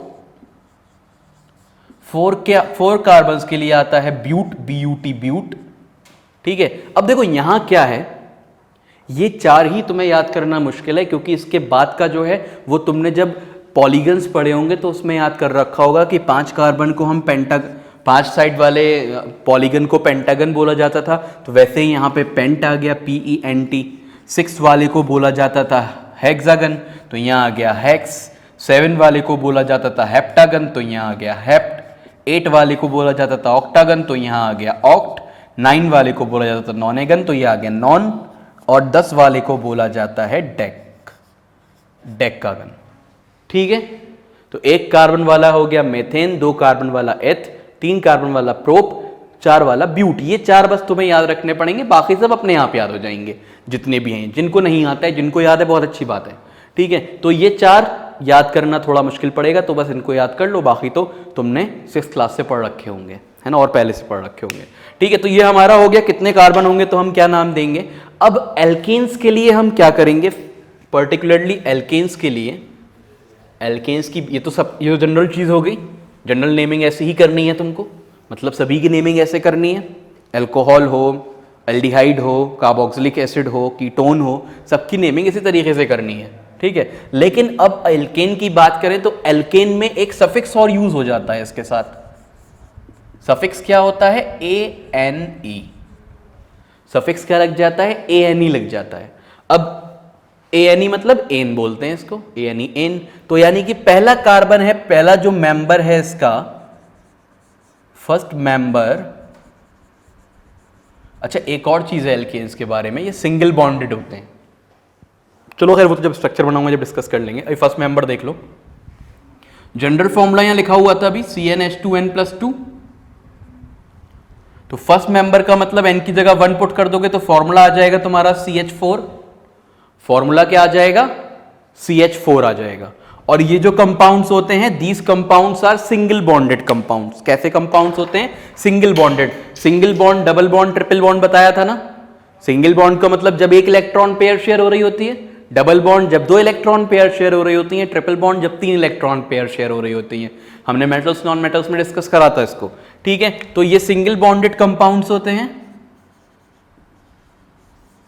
4 कार्बन्स के लिए आता है ब्यूट, BUT, ब्यूट। ठीक है। अब देखो यहां क्या है, ये 4 ही तुम्हें याद करना मुश्किल है, क्योंकि इसके बाद का जो है वो तुमने जब पॉलीगन्स पढ़े होंगे तो उसमें याद कर रखा होगा कि 5 कार्बन को हम 5 साइड वाले पॉलीगन को पेंटागन बोला जाता था। तो वैसे ही यहाँ पे पेंट आ गया, PENT। 6 वाले को बोला जाता था हेक्सागन, तो यहाँ आ गया हेक्स। 7 वाले को बोला जाता था हेप्टागन, तो यहाँ आ गया हेप्ट। 8 वाले को बोला जाता था ऑक्टागन, तो यहाँ आ गया ऑक्ट। 9 वाले को बोला जाता था नॉनेगन, तो ये आ गया नॉन। और 10 वाले को बोला जाता है डेकागन। ठीक है। तो 1 कार्बन वाला हो गया मेथेन, 2 कार्बन वाला एथ, 3 कार्बन वाला प्रोप, 4 वाला ब्यूट। ये 4 बस तुम्हें याद रखने पड़ेंगे, बाकी सब अपने आप याद हो जाएंगे जितने भी हैं। जिनको नहीं आता है, जिनको याद है बहुत अच्छी बात है। ठीक है। तो ये 4 याद करना थोड़ा मुश्किल पड़ेगा, तो बस इनको याद कर लो, बाकी तो तुमने 6th क्लास से पढ़ रखे होंगे, है ना, और पहले से पढ़ रखे होंगे। ठीक है। तो ये हमारा हो गया कितने कार्बन होंगे तो हम क्या नाम देंगे। अब एल्केन्स के लिए हम क्या करेंगे, पर्टिकुलरली एल्केन्स के लिए, एल्केन्स की ये तो सब, ये जनरल चीज हो गई, जनरल नेमिंग ऐसे ही करनी है तुमको, मतलब सभी की नेमिंग ऐसे करनी है। अल्कोहल हो, एल्डिहाइड हो, कार्बोक्सिलिक एसिड हो, कीटोन हो, सबकी नेमिंग इसी तरीके से करनी है। ठीक है। लेकिन अब एल्केन की बात करें तो एल्केन में एक सफिक्स और यूज हो जाता है इसके साथ। सफिक्स क्या होता है, ANE। सफिक्स क्या लग जाता है, ANE लग जाता है। अब ANE मतलब एन बोलते हैं इसको, ANE एन। तो यानी कि पहला कार्बन है, पहला जो मेंबर है इसका, फर्स्ट मेंबर। अच्छा एक और चीज है एल्केन्स के बारे में, ये सिंगल बॉन्डेड होते हैं। चलो खैर वो तो जब स्ट्रक्चर बनाऊंगा जब डिस्कस कर लेंगे। अभी फर्स्ट मेंबर देख लो। जनरल फॉर्मूला यहां लिखा हुआ था अभी CnH2n+2। तो फर्स्ट मेंबर का मतलब n की जगह 1 पुट कर दोगे तो फॉर्मूला आ जाएगा तुम्हारा CH4। फॉर्मूला क्या आ जाएगा? CH4 आ जाएगा। और ये जो कंपाउंड्स होते हैं, these compounds are single bonded compounds. कैसे कंपाउंड्स होते हैं? Single bonded. Single bond, double bond, triple bond बताया था ना। सिंगल बॉन्ड का मतलब जब एक इलेक्ट्रॉन पेयर शेयर हो रही होती है, डबल बॉन्ड जब 2 इलेक्ट्रॉन पेयर शेयर हो रही होती हैं, ट्रिपल बॉन्ड जब 3 इलेक्ट्रॉन पेयर शेयर हो रही होती हैं। हमने मेटल्स नॉन मेटल्स में डिस्कस करा था इसको, ठीक है। तो ये सिंगल बॉन्डेड कंपाउंड्स होते हैं।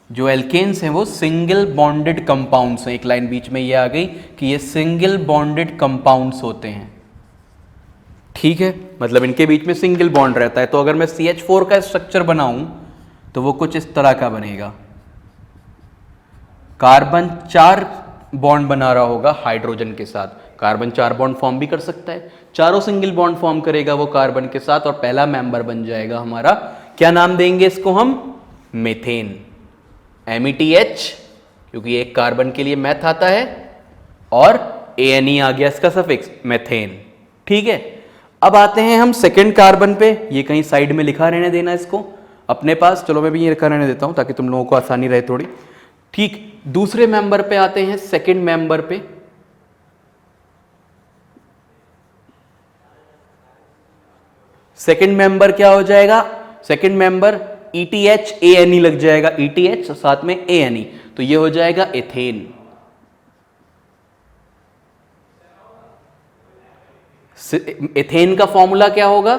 जो एल्केन्स हैं वो सिंगल बॉन्डेड कंपाउंड्स हैं। एक लाइन बीच में ये आ गई कि ये सिंगल बॉन्डेड कंपाउंड्स होते हैं, ठीक है। मतलब इनके बीच में सिंगल बॉन्ड रहता है। तो अगर मैं CH4 का स्ट्रक्चर बनाऊं तो वो कुछ इस तरह का बनेगा। कार्बन 4 बॉन्ड बना रहा होगा हाइड्रोजन के साथ। कार्बन 4 बॉन्ड फॉर्म भी कर सकता है, चारों सिंगल बॉन्ड फॉर्म करेगा वो कार्बन के साथ, और पहला मेंबर बन जाएगा हमारा, क्या नाम देंगे इसको हम? मीथेन। METH, क्योंकि एक कार्बन के लिए मैथ आता है, और ANE आ गया इसका सफिक्स, मेथेन, ठीक है। अब आते हैं हम सेकेंड कार्बन पे। ये कहीं साइड में लिखा रहने देना इसको अपने पास। चलो मैं भी ये लिखा रहने देता हूं ताकि तुम लोगों को आसानी रहे थोड़ी, ठीक। दूसरे मेंबर पे आते हैं, सेकंड मेंबर पे। सेकंड मेंबर क्या हो जाएगा? सेकंड मेंबर ETH ANE लग जाएगा, ETH साथ में ANE, तो ये हो जाएगा एथेन। एथेन का फॉर्मूला क्या होगा?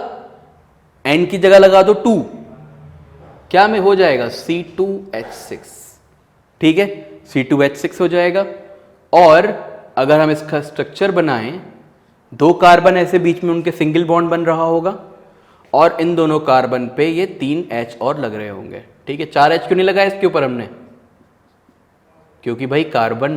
N की जगह लगा दो 2, क्या में हो जाएगा? C2H6, ठीक है, C2H6 हो जाएगा। और अगर हम इसका स्ट्रक्चर बनाएं, 2 कार्बन ऐसे बीच में उनके सिंगल बॉन्ड बन रहा होगा, और इन दोनों कार्बन पे ये 3 H और लग रहे होंगे, ठीक है। 4 H क्यों नहीं लगाया इसके ऊपर हमने? क्योंकि भाई कार्बन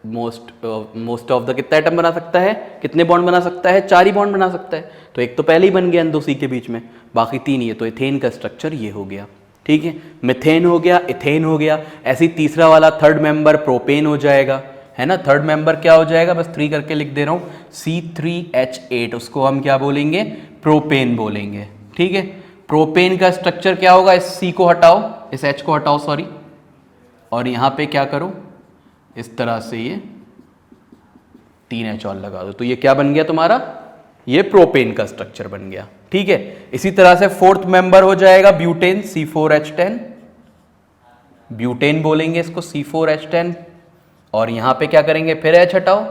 मोस्ट ऑफ द कितना एटम बना सकता है, कितने बॉन्ड बना सकता है? 4 ही बॉन्ड बना सकता है। तो एक तो पहले ही बन गया N2C के बीच में, बाकी 3 ये। तो एथेन का स्ट्रक्चर ये हो गया, ठीक है। मिथेन हो गया, इथेन हो गया। ऐसी तीसरा वाला थर्ड मेंबर प्रोपेन हो जाएगा, है ना। थर्ड मेंबर क्या हो जाएगा? बस 3 करके लिख दे रहा हूं, C3H8, उसको हम क्या बोलेंगे? प्रोपेन बोलेंगे, ठीक है। प्रोपेन का स्ट्रक्चर क्या होगा? इस C को हटाओ, इस H को हटाओ, सॉरी, और यहां पे क्या करो, इस तरह से ये 3 H और लगा दो, तो ये क्या बन गया तुम्हारा? ये प्रोपेन का स्ट्रक्चर बन गया, ठीक है। इसी तरह से फोर्थ मेंबर हो जाएगा ब्यूटेन, C4H10, ब्यूटेन बोलेंगे इसको, C4H10। और यहां पे क्या करेंगे? फिर H हटाओ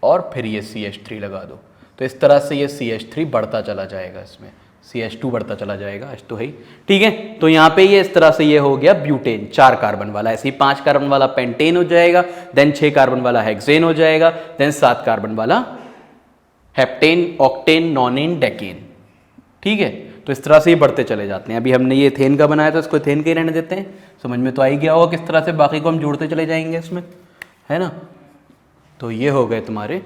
और फिर ये CH3 लगा दो। तो इस तरह से ये CH3 बढ़ता चला जाएगा, इसमें CH2 बढ़ता चला जाएगा, H तो है ही, ठीक है। तो यहाँ पे ये इस तरह से ये हो गया ब्यूटेन, 4 कार्बन वाला। ऐसे ही 5 कार्बन वाला पेंटेन हो जाएगा, देन 6 कार्बन वाला हेक्सेन हो जाएगा, देन 7 कार्बन वाला हेप्टेन, ऑक्टेन, नॉनेन, डेकेन, ठीक है। तो इस तरह से ये बढ़ते चले जाते हैं। अभी हमने ये एथेन का बनाया था, इसको एथेन के ही रहने देते हैं। समझ में तो आ ही गया होगा किस तरह से बाकी को हम जोड़ते चले जाएंगे इसमें, है ना। तो ये हो गए तुम्हारे,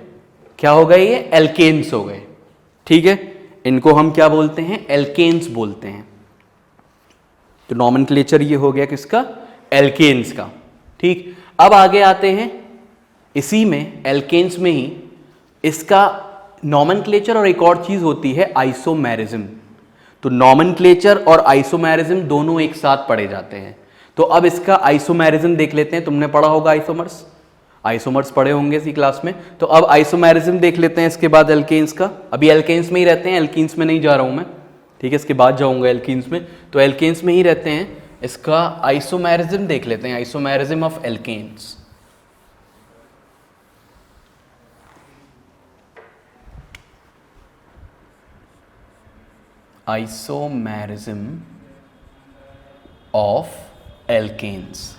क्या हो गए? ये एल्केन्स हो गए, ठीक है। इनको हम क्या बोलते हैं? एल्केन्स बोलते हैं। तो नॉमेनक्लेचर ये हो गया किसका? एल्केन्स का, ठीक। अब आगे आते हैं, इसी में एल्केन्स में ही इसका नॉमेनक्लेचर और एक और चीज होती है आइसोमेरिज्म। तो नॉमेनक्लेचर और आइसोमेरिज्म दोनों एक साथ पढ़े जाते हैं। तो अब इसका आइसोमेरिज्म देख लेते हैं। तुमने पढ़ा होगा आइसोमर्स, आइसोमर्स पढ़े होंगे इसी क्लास में। तो अब आइसोमेरिज्म देख लेते हैं इसके बाद एल्केन्स का। अभी एल्केन्स में ही रहते हैं, एल्कीन्स में नहीं जा रहा हूं मैं, ठीक है। इसके बाद जाऊंगा एल्कीन्स में, तो एल्केन्स में ही रहते हैं। इसका आइसोमेरिज्म देख लेते हैं, isomerism of alkanes. Isomerism of alkanes.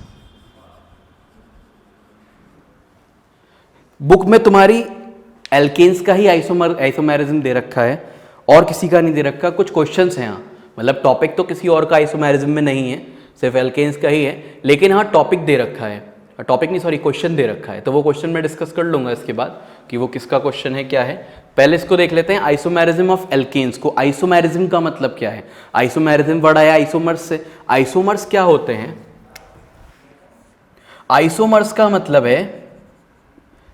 Book में तुम्हारी एल्केन्स का ही आइसोमेरिज्म दे रखा है, और किसी का नहीं दे रखा। कुछ क्वेश्चंस हैं यहाँ, मतलब टॉपिक तो किसी और का आइसोमेरिज्म में नहीं है, सिर्फ एल्केन्स का ही है, लेकिन हाँ टॉपिक दे रखा है। टॉपिक नहीं सॉरी क्वेश्चन दे रखा है, तो वो क्वेश्चन मैं डिस्कस कर लूंगा इसके बाद कि वो किसका क्वेश्चन है क्या है। पहले इसको देख लेते हैं, आइसोमेरिज्म ऑफ एल्केन्स को। आइसोमेरिज्म का मतलब क्या है? आइसोमेरिज्म वर्ड आया आइसोमर्स से। आइसोमर्स क्या होते हैं? आइसोमर्स का मतलब है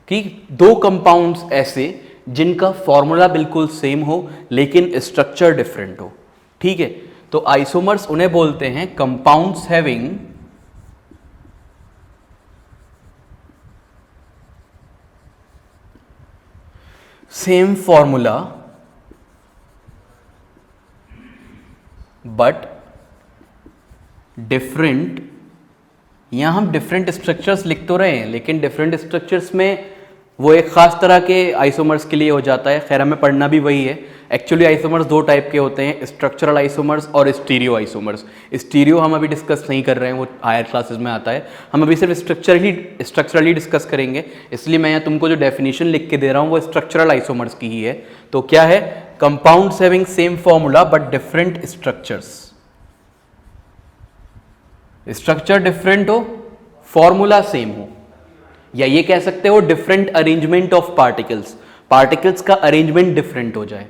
कि दो कंपाउंड्स ऐसे जिनका फॉर्मूला बिल्कुल सेम हो लेकिन स्ट्रक्चर डिफरेंट हो। ठीक है, तो आइसोमर्स उन्हें बोलते हैं compounds having same formula but different. यहां हम डिफरेंट स्ट्रक्चर्स लिख तो रहे हैं लेकिन डिफरेंट स्ट्रक्चर्स में वो एक खास तरह के आइसोमर्स के लिए हो जाता है। खैर हमें पढ़ना भी वही है। एक्चुअली आइसोमर्स दो टाइप के होते हैं, स्ट्रक्चरल आइसोमर्स और स्टीरियो आइसोमर्स। स्टीरियो हम अभी डिस्कस नहीं कर रहे हैं, वो हायर क्लासेस में आता है। हम अभी सिर्फ स्ट्रक्चरली डिस्कस करेंगे, इसलिए मैं यहाँ तुमको जो डेफिनेशन लिख के दे रहा हूँ वो स्ट्रक्चरल आइसोमर्स की ही है। तो क्या है? Compounds having same formula but different structures. Structure different हो, फॉर्मूला सेम हो, या ये कह सकते हो different arrangement of particles. Particles का अरेंजमेंट डिफरेंट हो जाए,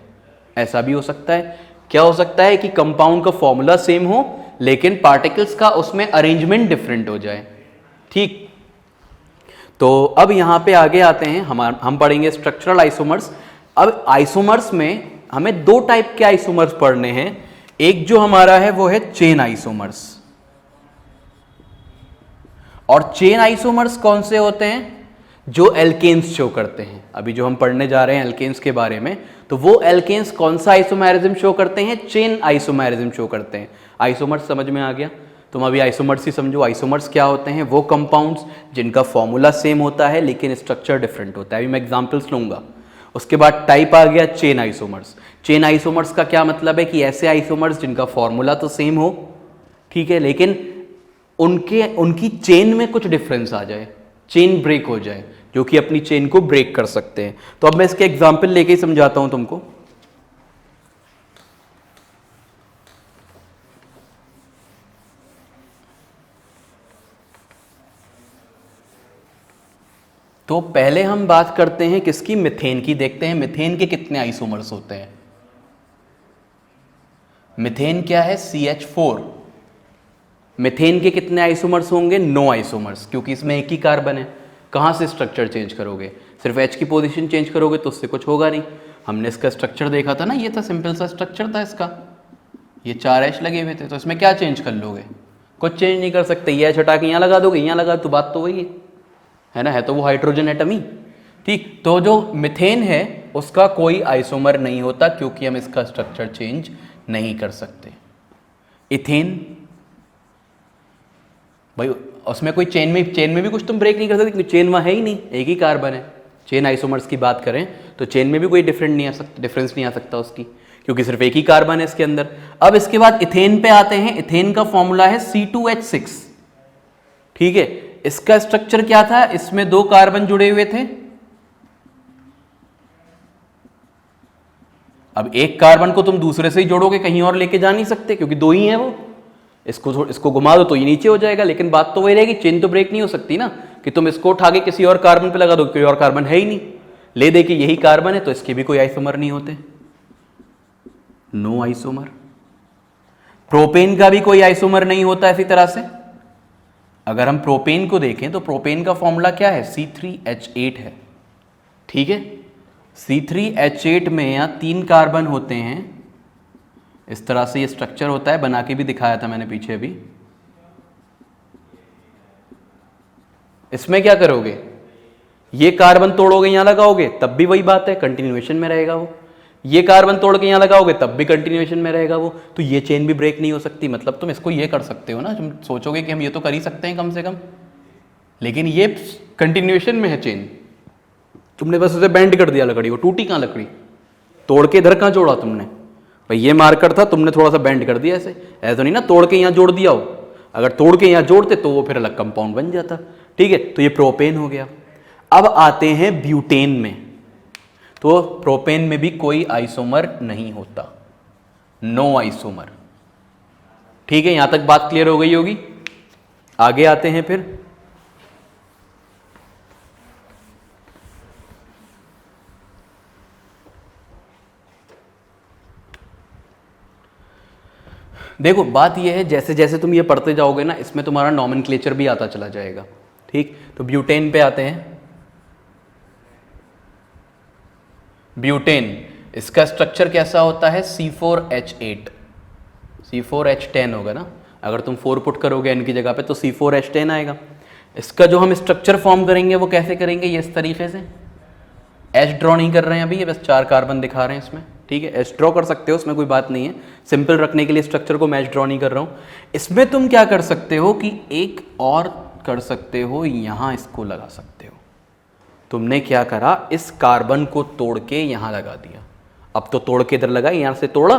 ऐसा भी हो सकता है। क्या हो सकता है कि कंपाउंड का फॉर्मूला सेम हो लेकिन पार्टिकल्स का उसमें अरेंजमेंट डिफरेंट हो जाए। ठीक, तो अब यहां पे आगे आते हैं, हम पढ़ेंगे स्ट्रक्चरल आइसोमर्स। अब आइसोमर्स में हमें दो टाइप के आइसोमर्स पढ़ने हैं। एक जो हमारा है वो है चेन आइसोमर्स। और चेन आइसोमर्स कौन से होते हैं? जो एल्केन्स शो करते हैं। अभी जो हम पढ़ने जा रहे हैं एल्केन्स के बारे में, तो वो एल्केन्स कौन सा आइसोमेरिज्म शो करते हैं? चेन आइसोमेरिज्म शो करते हैं। आइसोमर्स समझ में आ गया? तुम अभी आइसोमर्स ही समझो। आइसोमर्स क्या होते हैं? वो कंपाउंड्स जिनका फॉर्मूला सेम होता है लेकिन स्ट्रक्चर डिफरेंट होता है। अभी मैं एग्जाम्पल्स लूंगा। उसके बाद टाइप आ गया चेन आइसोमर्स। चेन आइसोमर्स का क्या मतलब है? कि ऐसे आइसोमर्स जिनका फॉर्मूला तो सेम हो, ठीक है, लेकिन उनकी चेन में कुछ डिफरेंस आ जाए, चेन ब्रेक हो जाए, जो कि अपनी चेन को ब्रेक कर सकते हैं। तो अब मैं इसके एग्जाम्पल लेके ही समझाता हूं तुमको। तो पहले हम बात करते हैं किसकी? मीथेन की। देखते हैं मीथेन के कितने आइसोमर्स होते हैं। मीथेन क्या है? CH4। मीथेन के कितने आइसोमर्स होंगे? 9 आइसोमर्स, क्योंकि इसमें एक ही कार्बन है। कहाँ से स्ट्रक्चर चेंज करोगे? सिर्फ H की पोजीशन चेंज करोगे तो उससे कुछ होगा नहीं। हमने इसका स्ट्रक्चर देखा था ना, ये था सिंपल सा स्ट्रक्चर था इसका, ये 4 H लगे हुए थे। तो इसमें क्या चेंज कर लोगे? कुछ चेंज नहीं कर सकते। ये H हटा के यहाँ लगा दोगे, यहाँ लगा, तो बात तो वही है ना, है तो वो हाइड्रोजन एटम ही। ठीक, तो जो मीथेन है उसका कोई आइसोमर नहीं होता क्योंकि हम इसका स्ट्रक्चर चेंज नहीं कर सकते। इथेन भाई, उसमें कोई चेन में भी कुछ तुम ब्रेक नहीं कर सकते क्योंकि चेन वहाँ है ही नहीं, एक ही कार्बन है। चेन आइसोमर्स की बात करें तो चेन में भी कोई डिफरेंस नहीं आ सकता उसकी, क्योंकि सिर्फ एक ही कार्बन है इसके अंदर। अब इसके बाद इथेन पे आते हैं। इथेन का फॉर्मूला है C2H6। ठीक है, इसका स्ट्रक्चर क्या था? इसमें 2 कार्बन जुड़े हुए थे। अब एक कार्बन को तुम दूसरे से ही जोड़ोगे, कहीं और लेके जा नहीं सकते क्योंकि 2 ही हैं वो। इसको घुमा दो तो ये नीचे हो जाएगा, लेकिन बात तो वही रहेगी, चेन तो ब्रेक नहीं हो सकती ना कि तुम इसको उठा के किसी और कार्बन पे लगा दो, कोई और कार्बन है ही नहीं। ले दे कि यही कार्बन है तो इसके भी कोई आइसोमर नहीं होते, नो आइसोमर। प्रोपेन का भी कोई आइसोमर नहीं होता इसी तरह से। अगर हम प्रोपेन को देखें तो प्रोपेन का फॉर्मूला क्या है? C3H8 है। ठीक है, C3H8 में यहाँ 3 कार्बन होते हैं। इस तरह से ये स्ट्रक्चर होता है, बना के भी दिखाया था मैंने पीछे अभी। इसमें क्या करोगे? ये कार्बन तोड़ोगे यहां लगाओगे तब भी वही बात है, कंटिन्यूएशन में रहेगा वो। ये कार्बन तोड़ के यहां लगाओगे तब भी कंटिन्यूएशन में रहेगा वो। तो ये चेन भी ब्रेक नहीं हो सकती। मतलब तुम इसको ये कर सकते हो ना, तुम सोचोगे कि हम ये तो कर ही सकते हैं कम से कम, लेकिन ये कंटिन्यूएशन में है चेन। तुमने बस उसे बेंड कर दिया लकड़ी को, टूटी कहाँ लकड़ी? तोड़ के इधर कहाँ जोड़ा तुमने? भाई ये मार्कर था, तुमने थोड़ा सा बेंड कर दिया ऐसे। ऐसा नहीं ना तोड़ के यहाँ जोड़ दिया हो। अगर तोड़ के यहाँ जोड़ते तो वो फिर अलग कंपाउंड बन जाता। ठीक है, तो ये प्रोपेन हो गया। अब आते हैं ब्यूटेन में। तो प्रोपेन में भी कोई आइसोमर नहीं होता, नो आइसोमर। ठीक है, यहां तक बात क्लियर हो गई होगी। आगे आते हैं फिर। देखो बात ये है, जैसे जैसे तुम ये पढ़ते जाओगे ना, इसमें तुम्हारा नॉमेनक्लेचर भी आता चला जाएगा। ठीक, तो ब्यूटेन पे आते हैं। ब्यूटेन, इसका स्ट्रक्चर कैसा होता है? C4H8, C4H10 होगा ना, अगर तुम 4 पुट करोगे n की जगह पे तो C4H10 आएगा। इसका जो हम स्ट्रक्चर फॉर्म करेंगे वो कैसे करेंगे? ये इस तरीके से, H ड्रॉ नहीं कर रहे हैं अभी, ये बस 4 कार्बन दिखा रहे हैं इसमें। ठीक है, H ड्रॉ कर सकते हो, उसमें कोई बात नहीं है, सिंपल रखने के लिए स्ट्रक्चर को मैं H ड्रॉ नहीं कर रहा हूँ। इसमें तुम क्या कर सकते हो कि एक और कर सकते हो, यहाँ इसको लगा सकते हो। तुमने क्या करा, इस कार्बन को तोड़ के यहाँ लगा दिया। अब तो तोड़ के इधर लगा, यहाँ से तोड़ा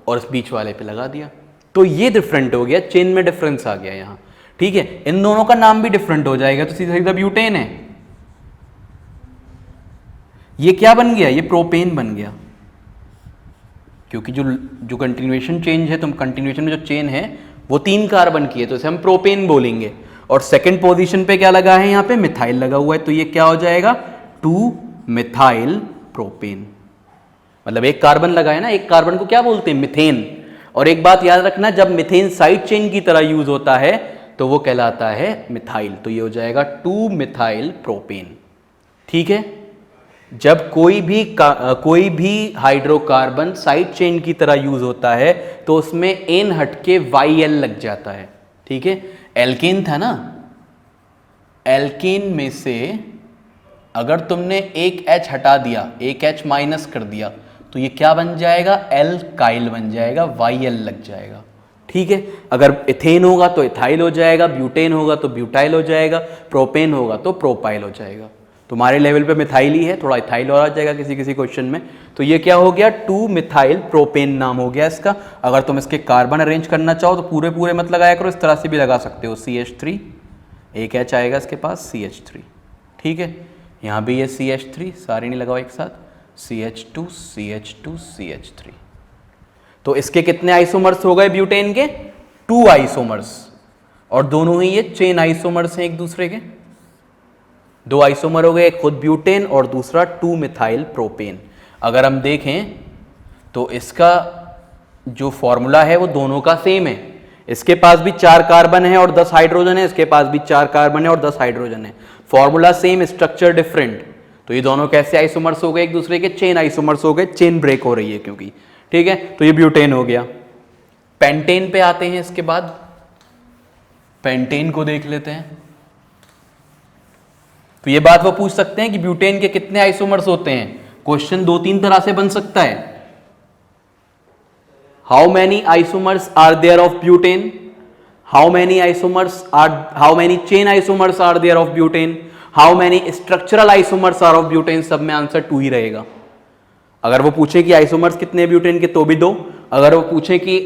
और इस बीच वाले पे लगा दिया, तो ये डिफरेंट हो गया, चेन में डिफरेंस आ गया यहाँ। ठीक है, इन दोनों का नाम भी डिफरेंट हो जाएगा, तो सीधा सीधा ब्यूटेन है। ये क्या बन गया? ये प्रोपेन बन गया, क्योंकि जो कंटिन्यूएशन चेंज है, तुम कंटिन्यूएशन में जो चेन है वो 3 कार्बन की है, तो इसे हम प्रोपेन बोलेंगे। और सेकंड पोजीशन पे क्या लगा है? यहाँ पे मिथाइल लगा हुआ है, तो ये क्या हो जाएगा? 2 मिथाइल प्रोपेन। मतलब एक कार्बन लगा है ना, एक कार्बन को क्या बोलते हैं? मिथेन। और एक बात याद रखना, जब मिथेन साइड चेन की तरह यूज होता है तो वो कहलाता है मिथाइल, तो ये हो जाएगा 2 मिथाइल प्रोपेन। ठीक है, जब कोई भी हाइड्रोकार्बन साइड चेन की तरह यूज होता है तो उसमें एन हटके YL लग जाता है। ठीक है, एल्केन था ना, एल्केन में से अगर तुमने एक H हटा दिया, एक H माइनस कर दिया, तो ये क्या बन जाएगा? एल्काइल बन जाएगा, YL लग जाएगा। ठीक है, अगर इथेन होगा तो इथाइल हो जाएगा, ब्यूटेन होगा तो ब्यूटाइल हो जाएगा, प्रोपेन होगा तो प्रोपाइल हो जाएगा। तुम्हारे लेवल पे मिथाइल ही है, थोड़ा इथाइल और आ जाएगा किसी किसी क्वेश्चन में। तो ये क्या हो गया? 2 मिथाइल प्रोपेन नाम हो गया इसका। अगर तुम इसके कार्बन अरेंज करना चाहो तो पूरे पूरे मत लगाया करो, इस तरह से भी लगा सकते हो। CH3, एक H आएगा इसके पास, CH3। ठीक है, यहाँ भी ये CH3, सारे नहीं लगाओ एक साथ, CH2 CH2 CH3। तो इसके कितने आइसोमर्स हो गए ब्यूटेन के? 2 आइसोमर्स, और दोनों ही ये चेन आइसोमर्स हैं एक दूसरे के। 2 आइसोमर हो गए, एक खुद ब्यूटेन और दूसरा 2 मिथाइल प्रोपेन। अगर हम देखें तो इसका जो फॉर्मूला है वो दोनों का सेम है। इसके पास भी 4 कार्बन है और 10 हाइड्रोजन है, इसके पास भी 4 कार्बन है और 10 हाइड्रोजन है। Formula same, structure different. तो ये दोनों कैसे आइसोमर्स हो गए एक दूसरे के? चेन आइसोमर्स हो गए, चेन ब्रेक हो रही है क्योंकि। ठीक है, तो ये ब्यूटेन हो गया। पेंटेन पे आते हैं इसके बाद, पेंटेन को देख लेते हैं। तो ये बात वो पूछ सकते हैं कि ब्यूटेन के कितने आइसोमर्स होते हैं। क्वेश्चन 2-3 तरह से बन सकता है। How many isomers are there of butane, how many chain isomers are there of butane, how many structural isomers are of butane. सब में आंसर 2 ही रहेगा। अगर वो पूछे कि आइसोमर्स कितने ब्यूटेन के तो भी 2, अगर वो पूछे कि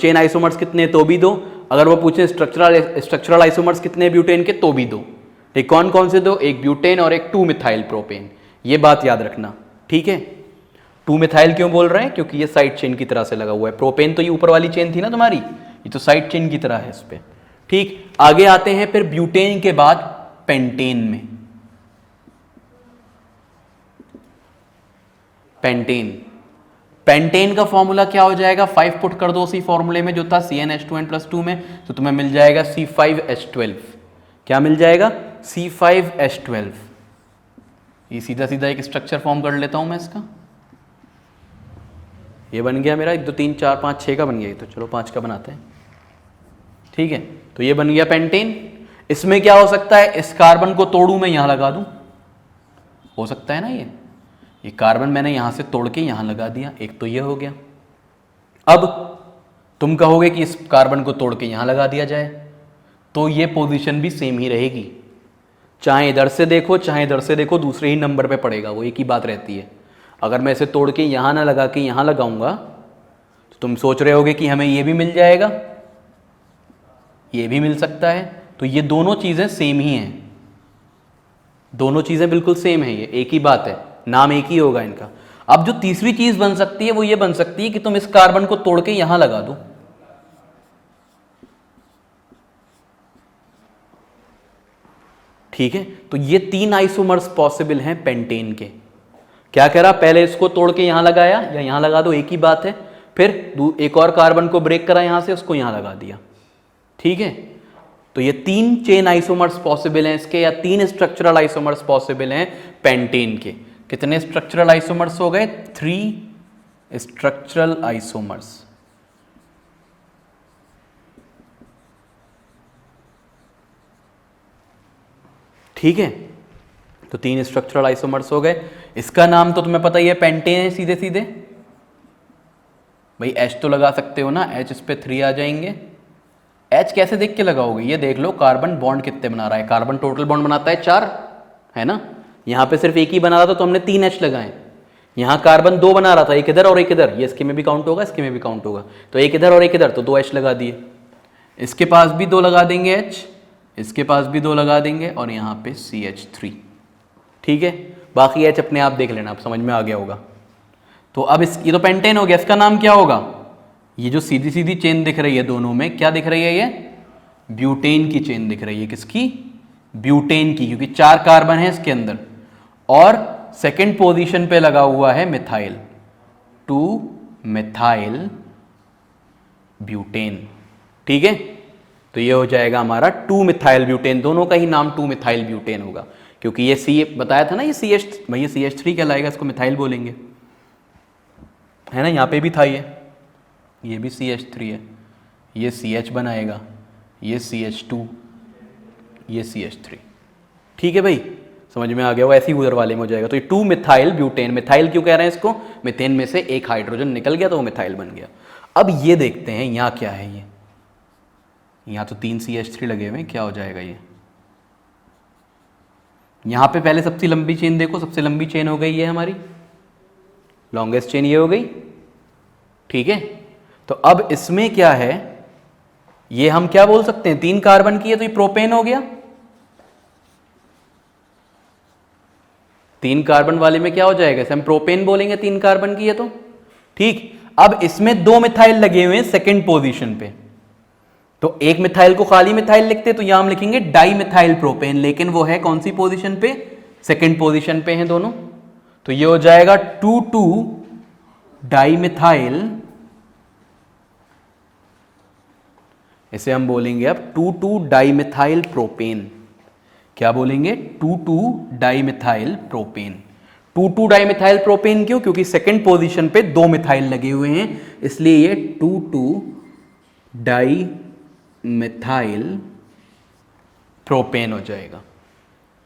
चेन आइसोमर्स कितने तो भी 2, अगर वो पूछे स्ट्रक्चरल आइसोमर्स कितने ब्यूटेन के तो भी 2। ठीक, कौन कौन से 2? एक ब्यूटेन और एक 2 मिथाइल प्रोपेन। ये बात याद रखना। ठीक है, 2 मिथाइल क्यों बोल रहे हैं? क्योंकि ये साइड चेन की तरह से लगा हुआ है। प्रोपेन तो ये ऊपर वाली चेन थी ना तुम्हारी, ये तो साइड चेन की तरह है इस पे। ठीक, आगे आते हैं फिर ब्यूटेन के बाद पेंटेन में। पेंटेन का फॉर्मूला क्या हो जाएगा? 5 पुट कर दो उसी फॉर्मूले में जो था CnH2n+2 में, तो तुम्हें मिल जाएगा C5H12। क्या मिल जाएगा? C5H12। ये सीधा सीधा एक स्ट्रक्चर फॉर्म कर लेता हूं मैं इसका। ये बन गया मेरा 1 2 3 4 5 6 का बन गया, तो चलो 5 का बनाते हैं। ठीक है, तो ये बन गया पेंटेन। इसमें क्या हो सकता है? इस कार्बन को तोड़ूं मैं, यहां लगा दूं, हो सकता है ना। ये कार्बन मैंने यहां से तोड़ के यहां लगा दिया, एक तो ये हो गया। अब तुम कहोगे कि इस कार्बन को तोड़ के यहां लगा दिया जाए, तो ये पोजीशन भी सेम ही रहेगी। चाहे इधर से देखो चाहे इधर से देखो, दूसरे ही नंबर पे पड़ेगा, वो एक ही बात रहती है। अगर मैं इसे तोड़ के यहां ना लगा के यहां लगाऊंगा तो तुम सोच रहे होगे कि हमें ये भी मिल जाएगा, ये भी मिल सकता है। तो ये दोनों चीजें सेम ही हैं, दोनों चीजें बिल्कुल सेम है, ये एक ही बात है, नाम एक ही होगा इनका। अब जो तीसरी चीज बन सकती है वो ये बन सकती है कि तुम इस कार्बन को तोड़ के यहां लगा दो। ठीक है, तो ये 3 आइसोमर्स पॉसिबल हैं पेंटेन के। क्या कह रहा? पहले इसको तोड़ के यहां लगाया या यहां लगा दो, एक ही बात है। फिर एक और कार्बन को ब्रेक करा यहां से, उसको यहां लगा दिया। ठीक है, तो ये 3 चेन आइसोमर्स पॉसिबल हैं इसके, या 3 स्ट्रक्चरल आइसोमर्स पॉसिबल हैं पेंटेन के। कितने स्ट्रक्चरल आइसोमर्स हो गए? 3 स्ट्रक्चरल आइसोमर्स। ठीक है, तो 3 स्ट्रक्चरल आइसोमर्स हो गए। इसका नाम तो तुम्हें पता ही है, पेंटेन है सीधे सीधे। भाई H तो लगा सकते हो ना, H इस पे 3 आ जाएंगे। H कैसे देख के लगाओगे? ये देख लो कार्बन बॉन्ड कितने बना रहा है। कार्बन टोटल बॉन्ड बनाता है 4, है ना। यहाँ पे सिर्फ एक ही बना रहा था तो हमने 3 H लगाए। यहाँ कार्बन 2 बना रहा था, एक इधर और एक इधर, ये इसके में भी काउंट होगा, इसके में भी काउंट होगा, तो एक इधर और एक इधर, तो 2 H लगा दिए। इसके पास भी 2 लगा देंगे H, इसके पास भी 2 लगा देंगे, और यहाँ पे CH3। ठीक है, बाकी H अपने आप देख लेना, आप समझ में आ गया होगा। तो अब ये तो पेंटेन हो गया, इसका नाम क्या होगा? ये जो सीधी सीधी चेन दिख रही है दोनों में, क्या दिख रही है? ये ब्यूटेन की चेन दिख रही है। किसकी? ब्यूटेन की, क्योंकि 4 कार्बन है इसके अंदर, और सेकंड पोजीशन पे लगा हुआ है मिथाइल, 2 मिथाइल ब्यूटेन। ठीक है, तो ये हो जाएगा हमारा 2 मिथाइल ब्यूटेन। दोनों का ही नाम 2 मिथाइल ब्यूटेन होगा, क्योंकि ये सी बताया था ना, ये CH3 कहलाएगा, इसको मिथाइल बोलेंगे, है ना। यहाँ पे भी था ये भी CH3 है, ये CH बनाएगा, ये CH2, ये CH3। ठीक है भाई, समझ में आ गया होगा। ऐसे ही उधर वाले में हो जाएगा। तो ये 2 मिथाइल ब्यूटेन। मिथाइल क्यों कह रहे हैं इसको? मीथेन में से एक हाइड्रोजन निकल गया तो वो मिथाइल बन गया। अब ये देखते हैं यहाँ क्या है। ये यहाँ तो 3 CH3 लगे हुए हैं, क्या हो जाएगा ये? यहाँ पे पहले सबसे लंबी चेन देखो, सबसे लंबी चेन हो गई है हमारी, लॉन्गेस्ट चेन ये हो गई। ठीक है, तो अब इसमें क्या है, ये हम क्या बोल सकते हैं? 3 कार्बन की है तो ये प्रोपेन हो गया। 3 कार्बन वाले में क्या हो जाएगा? इसे हम प्रोपेन बोलेंगे, 3 कार्बन की है तो। ठीक, अब इसमें 2 मिथाइल लगे हुए हैं सेकंड पोजीशन पे, तो एक मिथाइल को खाली मिथाइल लिखते तो यहां हम लिखेंगे डाई मिथाइल प्रोपेन, लेकिन वो है कौन सी पोजीशन पे? सेकंड पोजीशन पे हैं दोनों। तो ये हो जाएगा 2,2 डाई मिथाइल, इसे हम बोलेंगे अब 2,2 डाई मिथाइल प्रोपेन। क्या बोलेंगे? 2,2 di methyl propane. 2,2 di methyl propane क्यों? क्योंकि सेकंड पोजीशन पे 2 मिथाइल लगे हुए हैं, इसलिए ये 2,2 डाई मिथाइल प्रोपेन हो जाएगा।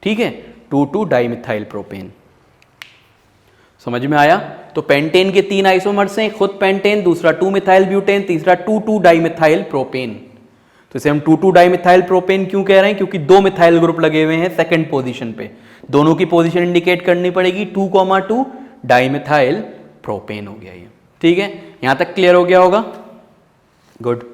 ठीक है, 2,2 डाई मिथाइल प्रोपेन। समझ में आया? तो पेंटेन के 3 आइसोमर्स हैं, खुद पेंटेन, दूसरा 2 मिथाइल ब्यूटेन, तीसरा 2,2 डाई मिथाइल प्रोपेन। तो इसे हम 2,2 डाई मिथाइल प्रोपेन क्यों कह रहे हैं? क्योंकि 2 मिथाइल ग्रुप लगे हुए हैं सेकंड पोजीशन पे, दोनों की पोजीशन इंडिकेट करनी पड़ेगी। 2,2 डाई मिथाइल प्रोपेन हो गया ये। ठीक है, यहां तक क्लियर हो गया होगा? गुड।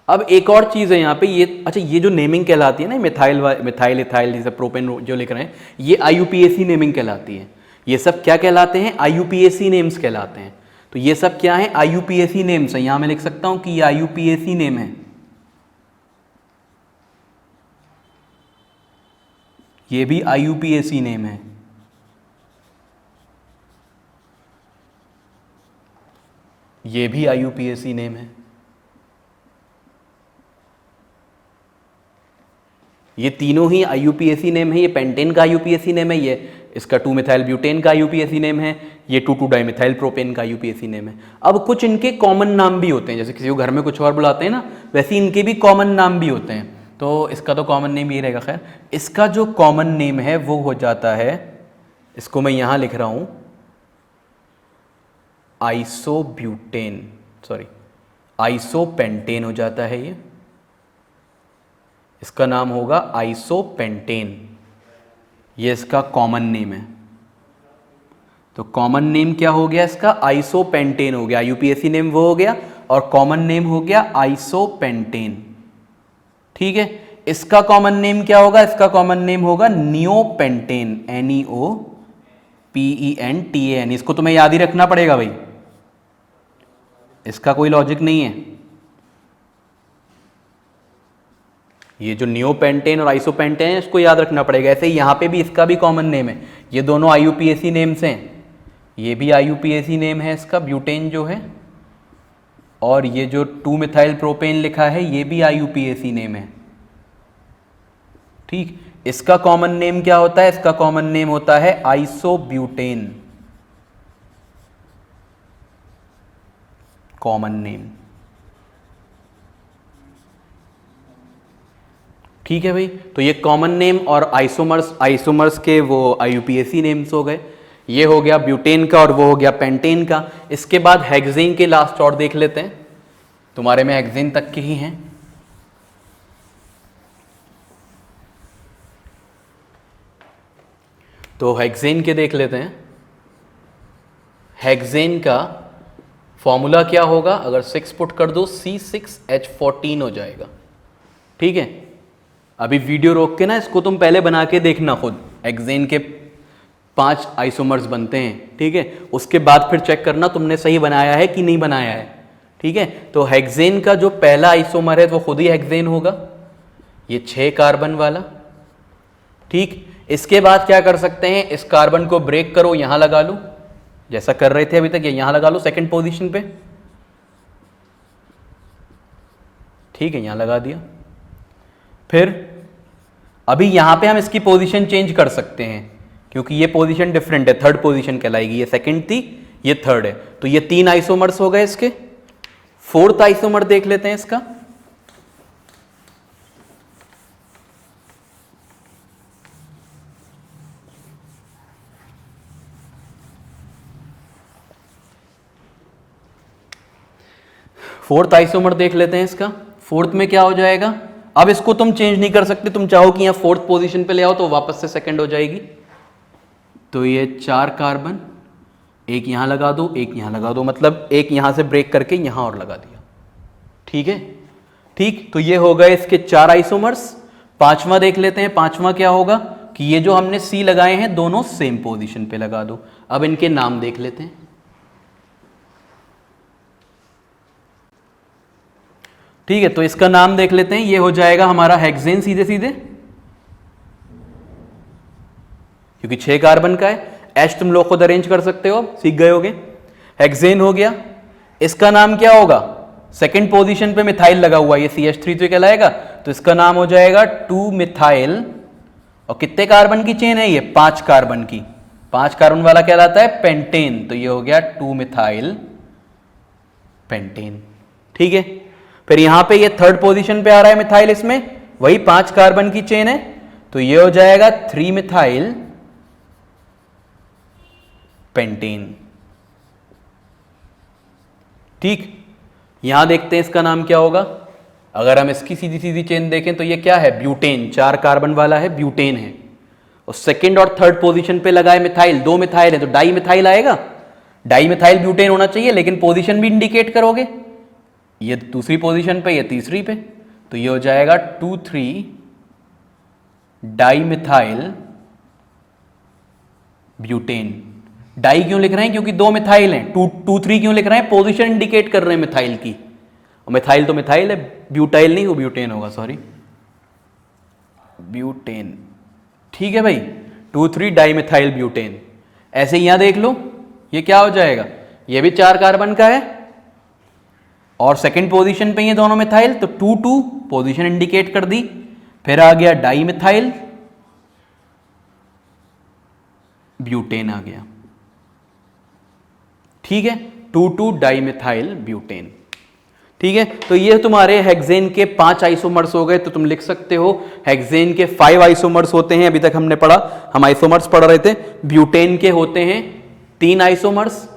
अब एक और चीज है यहाँ पे, ये अच्छा, ये जो नेमिंग कहलाती है ना, मिथाइल इथाइल जैसे प्रोपेन जो लिख रहे हैं, ये IUPAC नेमिंग कहलाती है। ये सब क्या कहलाते हैं? IUPAC नेम्स कहलाते हैं। तो ये सब क्या है? IUPAC नेम्स है। यहां मैं लिख सकता हूं कि ये IUPAC नेम है, ये भी IUPAC नेम है, ये भी IUPAC नेम है। ये तीनों ही IUPAC नेम है। ये पेंटेन का IUPAC नेम है, ये इसका 2 मिथाइल ब्यूटेन का IUPAC नेम है, ये 2,2 डाई मिथाइल प्रोपेन का IUPAC नेम है। अब कुछ इनके कॉमन नाम भी होते हैं, जैसे किसी को घर में कुछ और बुलाते हैं ना, वैसे इनके भी कॉमन नाम भी होते हैं। तो इसका तो कॉमन नेम ये रहेगा। खैर, इसका जो कॉमन नेम है वो हो जाता है, इसको मैं यहां लिख रहा हूं, आइसोपेंटेन हो जाता है ये। इसका नाम होगा आइसोपेंटेन, ये इसका कॉमन नेम है। तो कॉमन नेम क्या हो गया इसका? आइसोपेंटेन हो गया। IUPAC नेम वो हो गया, और कॉमन नेम हो गया आइसोपेंटेन। ठीक है, इसका कॉमन नेम क्या होगा? इसका कॉमन नेम होगा नियोपेंटेन, NEOPENTAN। इसको तुम्हें याद ही रखना पड़ेगा भाई, इसका कोई लॉजिक नहीं है। ये जो नियोपेंटेन और आइसोपेंटेन है, इसको याद रखना पड़ेगा। ऐसे ही यहां पे भी इसका भी कॉमन नेम है। ये दोनों IUPAC नेम्स हैं, ये भी IUPAC नेम है इसका, ब्यूटेन जो है, और ये जो 2 मिथाइल प्रोपेन लिखा है ये भी IUPAC नेम है। ठीक, इसका कॉमन नेम क्या होता है? इसका कॉमन नेम होता है आइसोब्यूटेन, कॉमन नेम। ठीक है भाई, तो ये कॉमन नेम और आइसोमर्स के वो IUPAC नेम्स हो गए। ये हो गया ब्यूटेन का और वो हो गया पेंटेन का। इसके बाद हेक्सेन के लास्ट और देख लेते हैं, तुम्हारे में हेक्सेन तक के ही हैं। तो हेक्सेन के देख लेते हैं। हेक्सेन का फॉर्मूला क्या होगा? अगर 6 पुट कर दो C6H14 हो जाएगा। ठीक है, अभी वीडियो रोक के ना इसको तुम पहले बना के देखना खुद। हेक्सेन के 5 आइसोमर्स बनते हैं, ठीक है, उसके बाद फिर चेक करना तुमने सही बनाया है कि नहीं बनाया है। ठीक है, तो हेक्सेन का जो पहला आइसोमर है वो खुद ही हेक्सेन होगा, ये 6 कार्बन वाला। ठीक, इसके बाद क्या कर सकते हैं? इस कार्बन को ब्रेक करो, यहां लगा लो, जैसा कर रहे थे अभी तक, ये यहां लगा लो सेकंड पोजीशन पे। ठीक है, यहां लगा दिया। फिर अभी यहां पे हम इसकी पोजीशन चेंज कर सकते हैं क्योंकि ये पोजीशन डिफरेंट है, थर्ड पोजीशन कहलाएगी। ये सेकंड थी, ये थर्ड है, तो ये 3 आइसोमर्स हो गए इसके। फोर्थ आइसोमर देख लेते हैं इसका। फोर्थ आइसोमर देख लेते हैं इसका। फोर्थ में क्या हो जाएगा? अब इसको तुम चेंज नहीं कर सकते, तुम चाहो कि यहां फोर्थ पोजीशन पे ले आओ तो वापस से सेकंड हो जाएगी। तो ये 4 कार्बन, एक यहां लगा दो, एक यहां लगा दो, मतलब एक यहां से ब्रेक करके यहां और लगा दिया। ठीक है, ठीक, तो ये हो गए इसके 4 आइसोमर्स। पांचवा देख लेते हैं। पांचवा क्या होगा कि ये जो हमने C लगाए हैं दोनों सेम पोजीशन पे लगा दो। अब इनके नाम देख लेते हैं। ठीक है, तो इसका नाम देख लेते हैं। ये हो जाएगा हमारा हेक्सेन सीधे सीधे, क्योंकि 6 कार्बन का है। H तुम लोग खुद अरेंज कर सकते हो, सीख गए होगे। हेक्सेन हो गया। इसका नाम क्या होगा? सेकंड पोजीशन पे मिथाइल लगा हुआ, ये CH3 तो कहलाएगा, तो इसका नाम हो जाएगा 2 मिथाइल। और कितने कार्बन की चेन है ये? 5 कार्बन की। 5 कार्बन वाला कहलाता है पेंटेन, तो ये हो गया 2 मिथाइल पेंटेन। ठीक है, फिर यहां पे ये थर्ड पोजीशन पे आ रहा है मिथाइल, इसमें वही 5 कार्बन की चेन है, तो ये हो जाएगा 3 मिथाइल पेंटेन। ठीक, यहां देखते हैं इसका नाम क्या होगा। अगर हम इसकी सीधी सीधी चेन देखें तो ये क्या है? ब्यूटेन, 4 कार्बन वाला है, ब्यूटेन है। और सेकंड और थर्ड पोजीशन पे लगा है मिथाइल, 2 मिथाइल है तो डाई मिथाइल आएगा। डाई मिथाइल ब्यूटेन होना चाहिए, लेकिन पोजीशन भी इंडिकेट करोगे, ये दूसरी पोजीशन पे, ये तीसरी पे, तो ये हो जाएगा 2,3 डाई मिथाइल ब्यूटेन। डाई क्यों लिख रहे हैं? क्योंकि 2 मिथाइल हैं। 2,3 क्यों लिख रहे हैं? पोजीशन इंडिकेट कर रहे हैं मिथाइल की। और मिथाइल तो मिथाइल है, ब्यूटाइल नहीं, वो ब्यूटेन होगा, सॉरी, ब्यूटेन। ठीक है भाई, 2,3 डाई मिथाइल ब्यूटेन। ऐसे यहां देख लो, ये क्या हो जाएगा? ये भी 4 कार्बन का है और सेकंड पोजीशन पे ये दोनों मिथाइल, तो 2,2 पोजीशन इंडिकेट कर दी। फिर आ गया डाई मिथाइल ब्यूटेन आ गया। ठीक है, 2,2 डाई मिथाइल ब्यूटेन। ठीक है, तो ये तुम्हारे हेक्सेन के 5 आइसोमर्स हो गए। तो तुम लिख सकते हो हेक्सेन के 5 आइसोमर्स होते हैं। अभी तक हमने पढ़ा, हम आइसोमर्स पढ़ रहे थे। ब्यूटेन के होते हैं 3 आइसोमर्स,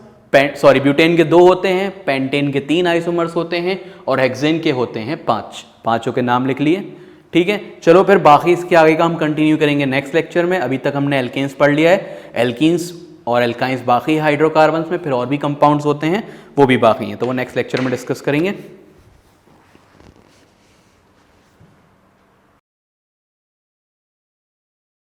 सॉरी ब्यूटेन के 2 होते हैं, पेंटेन के 3 आइसोमर्स होते हैं, और हेक्सेन के होते हैं 5। पांचों के नाम लिख लिए। ठीक है, चलो फिर बाकी इसके आगे का हम कंटिन्यू करेंगे नेक्स्ट लेक्चर में। अभी तक हमने एल्केन्स पढ़ लिया है, एल्कीन्स और एल्काइंस बाकी हाइड्रोकार्बन्स में, फिर और भी कंपाउंड्स होते हैं वो भी बाकी हैं, तो वो नेक्स्ट लेक्चर में डिस्कस करेंगे।